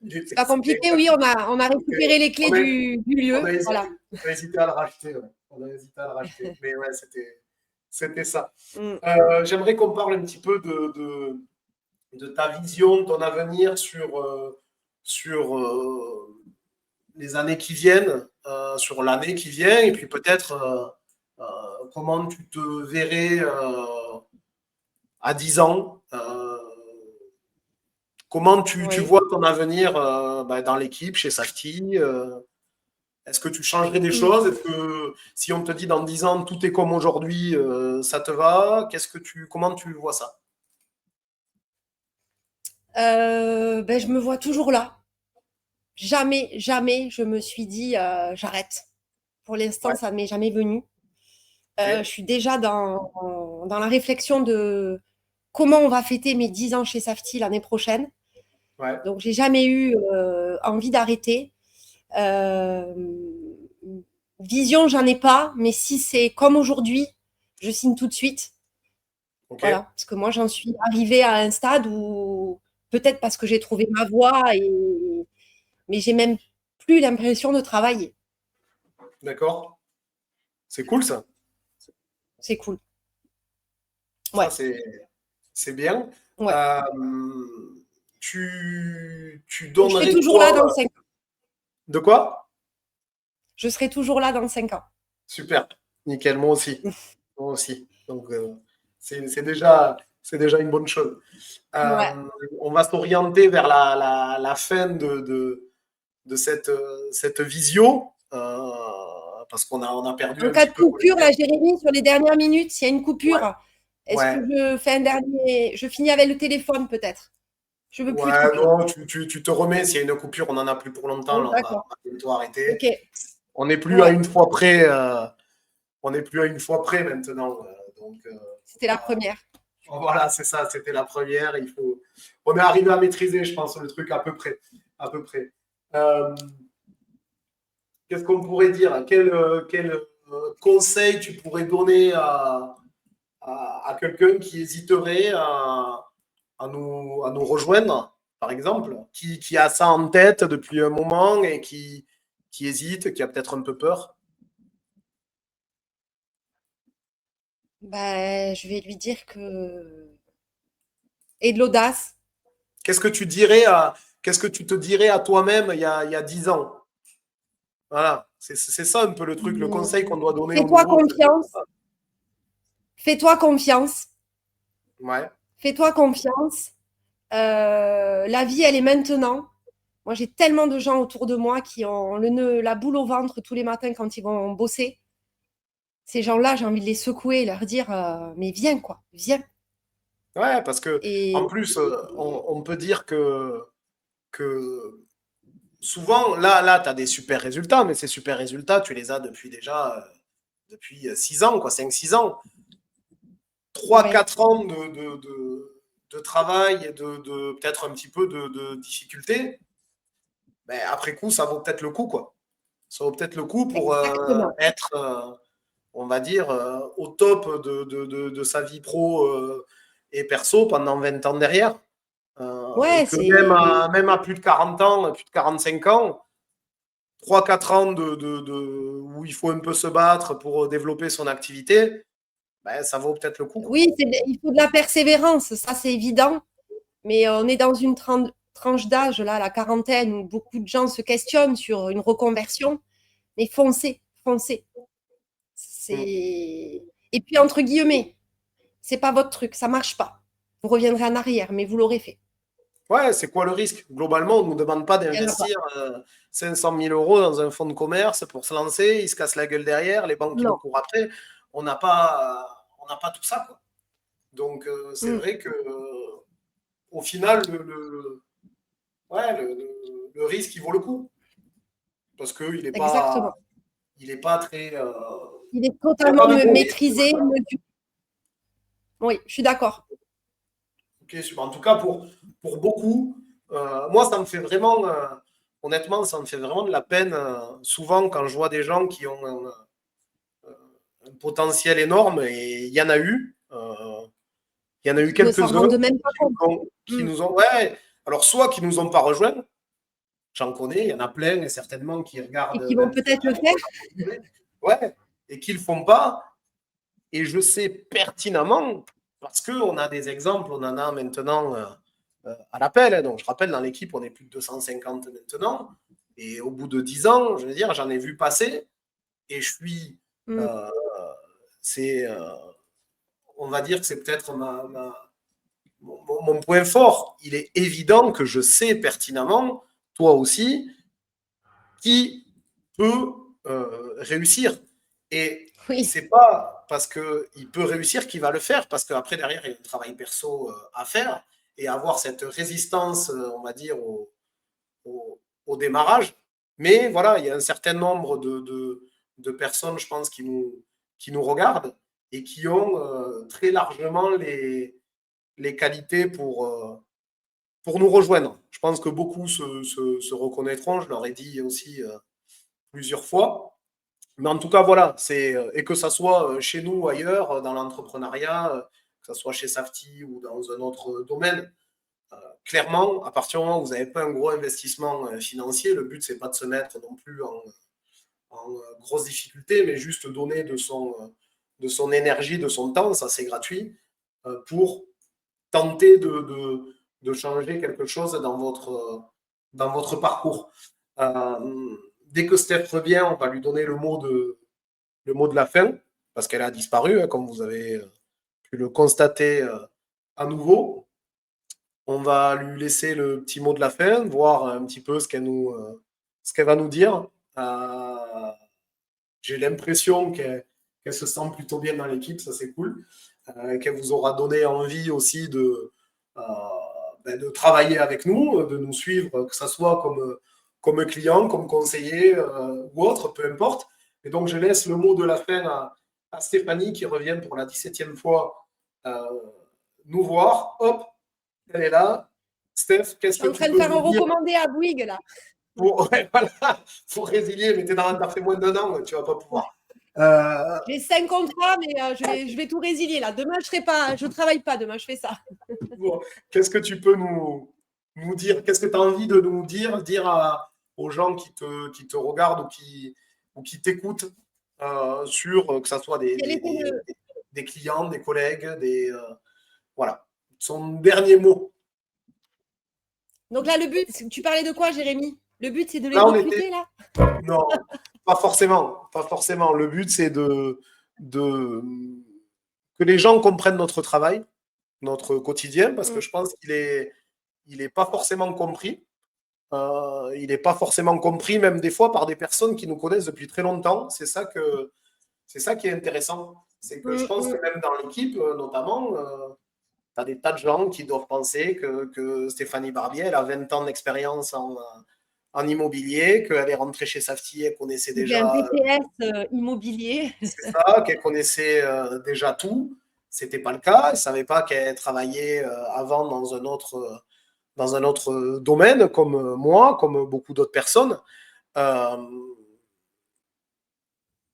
Speaker 2: C'est pas compliqué, oui, on a récupéré les clés du lieu. Voilà.
Speaker 1: On a hésité à le racheter, ouais. On a hésité à le racheter. Mais ouais, c'était ça. J'aimerais qu'on parle un petit peu de ta vision, de ton avenir sur les années qui viennent, sur l'année qui vient, et puis peut-être comment tu te verrais à 10 ans. Comment tu vois ton avenir dans l'équipe, chez Safety est-ce que tu changerais des choses? Est-ce que si on te dit dans 10 ans, tout est comme aujourd'hui, ça te va? Comment tu vois ça?
Speaker 2: Je me vois toujours là. Jamais, jamais je me suis dit j'arrête. Pour l'instant, ça ne m'est jamais venu. Je suis déjà dans la réflexion de comment on va fêter mes 10 ans chez Safety l'année prochaine.
Speaker 1: Ouais.
Speaker 2: Donc, j'ai jamais eu envie d'arrêter. Vision, j'en ai pas, mais si c'est comme aujourd'hui, je signe tout de suite.
Speaker 1: Okay.
Speaker 2: Voilà, parce que moi, j'en suis arrivée à un stade où, peut-être parce que j'ai trouvé ma voie, mais j'ai même plus l'impression de travailler.
Speaker 1: D'accord. C'est cool, ça.
Speaker 2: C'est cool. Ouais.
Speaker 1: Ça, c'est bien.
Speaker 2: Ouais.
Speaker 1: Tu
Speaker 2: Donc, je
Speaker 1: donnerais
Speaker 2: serai toujours là dans 5 ans.
Speaker 1: De quoi?
Speaker 2: Je serai toujours là dans 5 ans.
Speaker 1: Super. Nickel, moi aussi. Moi aussi. Donc, c'est déjà une bonne chose.
Speaker 2: Ouais.
Speaker 1: On va s'orienter vers la fin de cette visio, parce qu'on a perdu
Speaker 2: En
Speaker 1: un
Speaker 2: cas
Speaker 1: petit
Speaker 2: de
Speaker 1: peu.
Speaker 2: coupure, là, Jérémy, sur les dernières minutes, s'il y a une coupure, est-ce
Speaker 1: Ouais.
Speaker 2: que je fais un dernier. Je finis avec le téléphone, peut-être. Je veux plus de
Speaker 1: Ouais,
Speaker 2: coupure.
Speaker 1: non, tu te remets. S'il y a une coupure, on n'en a plus pour longtemps. Là, on va
Speaker 2: D'accord.
Speaker 1: bientôt arrêter.
Speaker 2: Ok.
Speaker 1: On n'est plus à
Speaker 2: Ouais.
Speaker 1: une fois près. On n'est plus à une fois près maintenant. Donc,
Speaker 2: C'était la première.
Speaker 1: voilà, c'est ça. C'était la première. On est arrivé à maîtriser, je pense, le truc à peu près. À peu près. Qu'est-ce qu'on pourrait dire? Quel conseil tu pourrais donner à quelqu'un qui hésiterait à nous rejoindre, par exemple, qui a ça en tête depuis un moment et qui hésite, qui a peut-être un peu peur?
Speaker 2: Je vais lui dire que. Et de l'audace.
Speaker 1: Qu'est-ce que tu te dirais à toi-même il y a 10 ans? Voilà, c'est ça un peu le truc, le conseil qu'on doit donner aux
Speaker 2: Fais-toi
Speaker 1: nouveaux.
Speaker 2: confiance. Fais-toi confiance.
Speaker 1: Ouais.
Speaker 2: Fais-toi confiance. La vie, elle est maintenant. Moi, j'ai tellement de gens autour de moi qui ont la boule au ventre tous les matins quand ils vont bosser. Ces gens-là, j'ai envie de les secouer et leur dire mais viens, quoi, viens.
Speaker 1: Ouais, parce que
Speaker 2: Et,
Speaker 1: en plus, on peut dire que souvent, là tu as des super résultats, mais ces super résultats, tu les as depuis 6 ans, quoi, 5-6 ans. 3-4 ans de travail et de peut-être un petit peu de difficulté, mais après coup, ça vaut peut-être le coup, quoi. Ça vaut peut-être le coup pour être, on va dire, au top de sa vie pro et perso pendant 20 ans derrière. Et
Speaker 2: ouais,
Speaker 1: que même à plus de 40 ans, plus de 45 ans, 3-4 ans où il faut un peu se battre pour développer son activité, ben, ça vaut peut-être le coup, quoi.
Speaker 2: oui, il faut de la persévérance, ça c'est évident. Mais on est dans une tranche d'âge, là, la quarantaine, où beaucoup de gens se questionnent sur une reconversion. Mais foncez, foncez. Et puis, entre guillemets, c'est pas votre truc, ça marche pas. Vous reviendrez en arrière, mais vous l'aurez fait.
Speaker 1: Ouais, c'est quoi le risque? Globalement, on ne nous demande pas
Speaker 2: Il y en a pas.
Speaker 1: d'investir 500 000 euros dans un fonds de commerce pour se lancer. Il se casse la gueule derrière, les banques qui nous
Speaker 2: Non.
Speaker 1: courent après. On n'a pas tout ça, quoi. Donc, c'est vrai que au final, le risque, il vaut le coup. Parce qu'il n'est pas,
Speaker 2: Exactement.
Speaker 1: il est pas très.
Speaker 2: Il est
Speaker 1: Il n'y a
Speaker 2: totalement
Speaker 1: pas de gros risque.
Speaker 2: maîtrisé, mesuré. Oui, je suis d'accord.
Speaker 1: Ok, super. En tout cas, pour beaucoup, moi, ça me fait vraiment, honnêtement, ça me fait vraiment de la peine. Souvent, quand je vois des gens qui ont un potentiel énorme, et il y en a eu
Speaker 2: Ils ne s'en
Speaker 1: quelques-uns
Speaker 2: rendent même pas compte.
Speaker 1: qui nous ont, ouais, alors soit qui nous ont pas rejoints, j'en connais, il y en a plein, et certainement qui
Speaker 2: Et
Speaker 1: regardent
Speaker 2: qui vont peut-être le faire.
Speaker 1: ouais, et qui le font pas. Et je sais pertinemment, parce qu'on a des exemples, on en a maintenant à l'appel. Hein. Donc, je rappelle, dans l'équipe, on est plus de 250 maintenant. Et au bout de 10 ans, je veux dire, j'en ai vu passer. Et je suis.
Speaker 2: Mm.
Speaker 1: euh, c'est, on va dire que c'est peut-être mon point fort. Il est évident que je sais pertinemment, toi aussi, qui peut réussir. Et
Speaker 2: Oui,
Speaker 1: c'est pas parce qu'il peut réussir qu'il va le faire, parce qu'après, derrière, il y a un travail perso à faire et avoir cette résistance, on va dire, au démarrage. Mais voilà, il y a un certain nombre de personnes, je pense, qui nous regardent et qui ont très largement les qualités pour nous rejoindre. Je pense que beaucoup se reconnaîtront, je leur ai dit aussi plusieurs fois. Mais en tout cas, voilà, et que ça soit chez nous ou ailleurs, dans l'entrepreneuriat, que ce soit chez Safety ou dans un autre domaine, clairement, à partir du moment où vous n'avez pas un gros investissement financier, le but, c'est pas de se mettre non plus en grosse difficulté, mais juste donner de son énergie, de son temps, ça c'est gratuit, pour tenter de changer quelque chose dans votre parcours. Dès que Steph revient, on va lui donner le mot de la fin, parce qu'elle a disparu, hein, comme vous avez pu le constater à nouveau. On va lui laisser le petit mot de la fin, voir un petit peu ce qu'elle va nous dire. J'ai l'impression qu'elle se sent plutôt bien dans l'équipe, ça c'est cool. Qu'elle vous aura donné envie aussi euh, de travailler avec nous, de nous suivre, que ce soit comme client, comme conseiller ou autre, peu importe. Et donc je laisse le mot de la fin à Stéphanie qui revient pour la 17e fois nous voir. Hop, elle est là. Steph,
Speaker 2: je
Speaker 1: qu'est-ce
Speaker 2: suis
Speaker 1: que
Speaker 2: en
Speaker 1: tu
Speaker 2: train de
Speaker 1: peux
Speaker 2: faire un
Speaker 1: nous dire
Speaker 2: recommandé à Bouygues, là.
Speaker 1: ouais, voilà, pour résilier, mais t'as fait moins d'un an, tu vas pas pouvoir. Euh,
Speaker 2: J'ai 5 contrats, mais je vais tout résilier, là. Demain, je ne travaille pas. Demain, je fais ça.
Speaker 1: bon, qu'est-ce que tu peux nous dire? Qu'est-ce que tu as envie de nous dire aux gens qui te regardent ou qui t'écoutent sur que ce soit
Speaker 2: Quel était le...
Speaker 1: des clients, des collègues, voilà. Son dernier mot.
Speaker 2: Donc là, le but, tu parlais de quoi, Jérémy? Le but, c'est de les
Speaker 1: Là, on était.
Speaker 2: recruter, là?
Speaker 1: Non, pas forcément. Pas forcément. Le but, c'est de que les gens comprennent notre travail, notre quotidien, parce que je pense il est pas forcément compris. Il n'est pas forcément compris, même des fois, par des personnes qui nous connaissent depuis très longtemps. C'est ça qui est intéressant. C'est que je pense que même dans l'équipe, notamment, tu as des tas de gens qui doivent penser que Stéphanie Barbier, elle a 20 ans d'expérience en immobilier, qu'elle est rentrée chez Safety, elle connaissait
Speaker 2: J'ai un
Speaker 1: déjà,
Speaker 2: BTS immobilier.
Speaker 1: c'est ça, qu'elle connaissait déjà tout. C'était pas le cas. Elle ne savait pas qu'elle travaillait avant dans un autre domaine, comme moi, comme beaucoup d'autres personnes. Euh,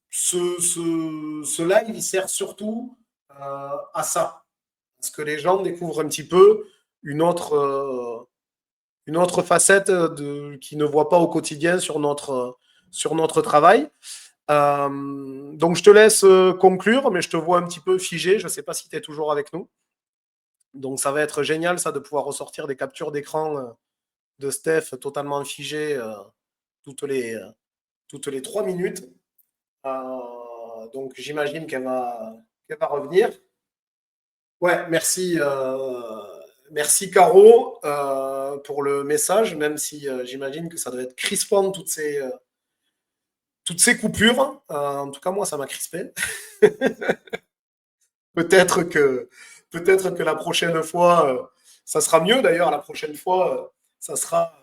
Speaker 1: ce live, il sert surtout à ça. Parce que les gens découvrent un petit peu une autre facette qu'ils ne voient pas au quotidien sur notre travail. Donc, je te laisse conclure, mais je te vois un petit peu figé. Je ne sais pas si tu es toujours avec nous. Donc, ça va être génial, ça, de pouvoir ressortir des captures d'écran de Steph totalement figées toutes les 3 minutes. Donc, j'imagine qu'elle va revenir. Ouais, merci. Merci Caro pour le message, même si j'imagine que ça doit être crispant toutes ces coupures. En tout cas, moi, ça m'a crispé. Peut-être que, peut-être que la prochaine fois, ça sera mieux. D'ailleurs, la prochaine fois, ça sera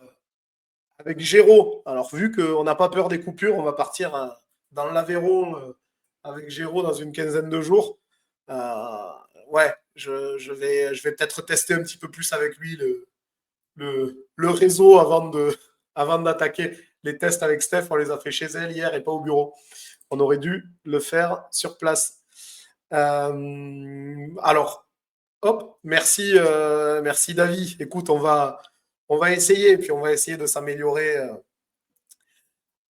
Speaker 1: avec Géraud. Alors, vu qu'on n'a pas peur des coupures, on va partir dans l'Aveyron avec Géraud dans une quinzaine de jours. ouais, je vais peut-être tester un petit peu plus avec lui le réseau avant d'attaquer. Les tests avec Steph, on les a fait chez elle hier et pas au bureau. On aurait dû le faire sur place. Alors, hop, merci David. Écoute, on va essayer, puis on va essayer de s'améliorer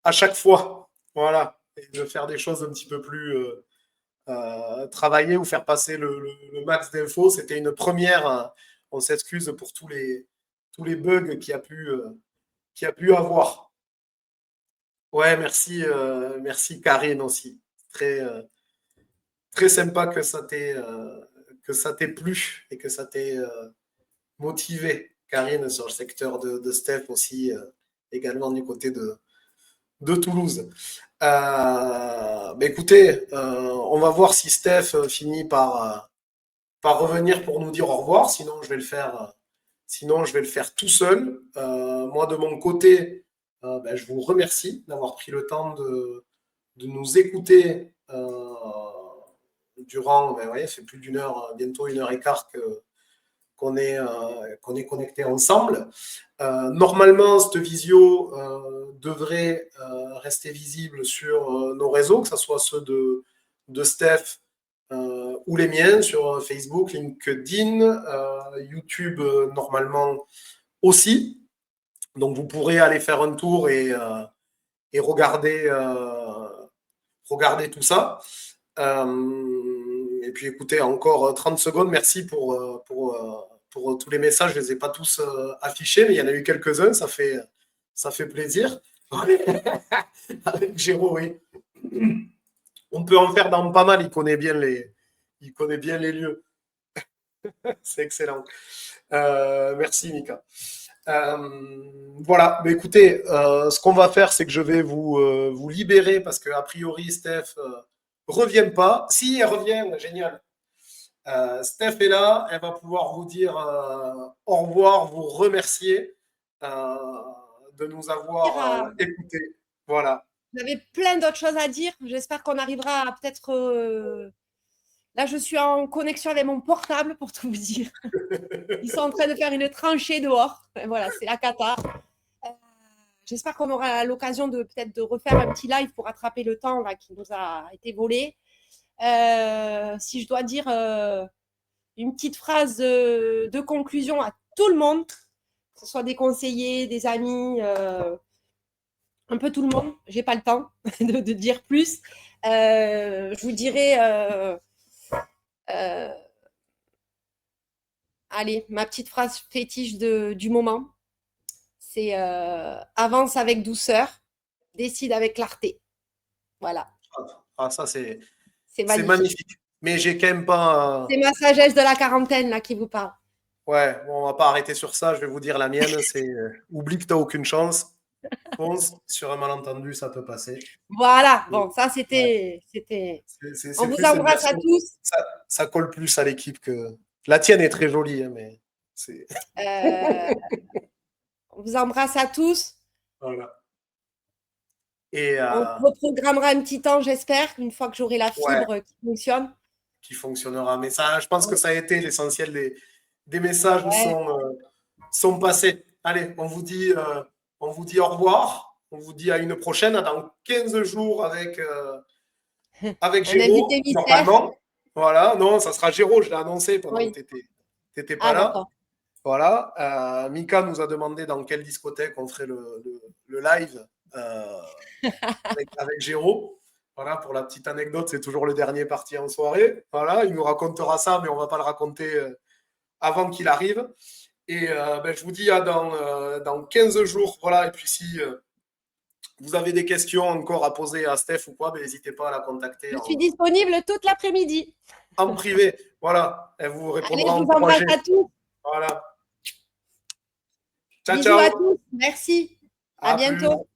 Speaker 1: à chaque fois. Voilà, et de faire des choses un petit peu plus travailler ou faire passer le max d'infos. C'était une première. On s'excuse pour tous les bugs qu'il y a pu avoir. Ouais, merci Karine aussi. Très sympa que ça t'ait plu et que ça t'ait motivé, Karine, sur le secteur de Steph aussi, également du côté de Toulouse. Écoutez, on va voir si Steph finit par revenir pour nous dire au revoir. Sinon, je vais le faire tout seul. Moi, de mon côté, je vous remercie d'avoir pris le temps de nous écouter durant, ça fait plus d'une heure, bientôt 1 heure et quart qu'on est connectés ensemble. Normalement, cette visio devrait rester visible sur nos réseaux, que ce soit ceux de Steph ou les miens sur Facebook, LinkedIn, YouTube normalement aussi. Donc vous pourrez aller faire un tour et regarder tout ça. Et puis écoutez, encore 30 secondes. Merci pour tous les messages. Je ne les ai pas tous affichés, mais il y en a eu quelques-uns. Ça fait plaisir. Avec Géraud, oui. On peut en faire dans pas mal. Il connaît bien les lieux. C'est excellent. Merci, Mika. Voilà, mais écoutez, ce qu'on va faire, c'est que je vais vous libérer parce qu'a priori, Steph revient pas. Si, elle revient, génial. Steph est là, elle va pouvoir vous dire au revoir, vous remercier de nous avoir écoutés. Voilà.
Speaker 2: J'avais plein d'autres choses à dire. J'espère qu'on arrivera à peut-être. Là, je suis en connexion avec mon portable pour tout vous dire. Ils sont en train de faire une tranchée dehors. Voilà, c'est la cata. J'espère qu'on aura l'occasion de peut-être de refaire un petit live pour rattraper le temps là, qui nous a été volé. Si je dois dire une petite phrase de conclusion à tout le monde, que ce soit des conseillers, des amis, un peu tout le monde, j'ai pas le temps de dire plus. Je vous dirais, allez, ma petite phrase fétiche du moment, c'est avance avec douceur, décide avec clarté. Voilà.
Speaker 1: Ah, ça, c'est
Speaker 2: magnifique.
Speaker 1: Magnifique. Mais j'ai quand même pas.
Speaker 2: C'est ma sagesse de la quarantaine là qui vous parle.
Speaker 1: Ouais, bon, on va pas arrêter sur ça. Je vais vous dire la mienne. C'est oublie que tu n'as aucune chance. Fonce sur un malentendu, ça peut passer.
Speaker 2: Voilà. Bon, ça c'était. On vous embrasse à tous.
Speaker 1: Ça colle plus à l'équipe que. La tienne est très jolie, hein, mais c'est.
Speaker 2: On vous embrasse à tous.
Speaker 1: Voilà. Et
Speaker 2: on reprogrammera un petit temps, j'espère, une fois que j'aurai la fibre qui fonctionne.
Speaker 1: Qui fonctionnera. Mais ça, je pense que ça a été l'essentiel des messages sont passés. Allez, on vous dit au revoir. On vous dit à une prochaine, dans 15 jours avec Géraud, normalement. Voilà, non, ça sera Géraud, je l'ai annoncé pendant que tu n'étais pas là. Voilà. Mika nous a demandé dans quelle discothèque on ferait le live avec Géraud. Voilà, pour la petite anecdote, c'est toujours le dernier parti en soirée. Voilà, il nous racontera ça, mais on ne va pas le raconter avant qu'il arrive. Et je vous dis dans 15 jours. Voilà, et puis si vous avez des questions encore à poser à Steph ou quoi, n'hésitez pas à la contacter.
Speaker 2: Je suis disponible toute l'après-midi.
Speaker 1: En privé, voilà. Elle vous répondra
Speaker 2: en projet. À tous.
Speaker 1: Voilà. Ciao,
Speaker 2: Bisous à tous. Merci. À bientôt.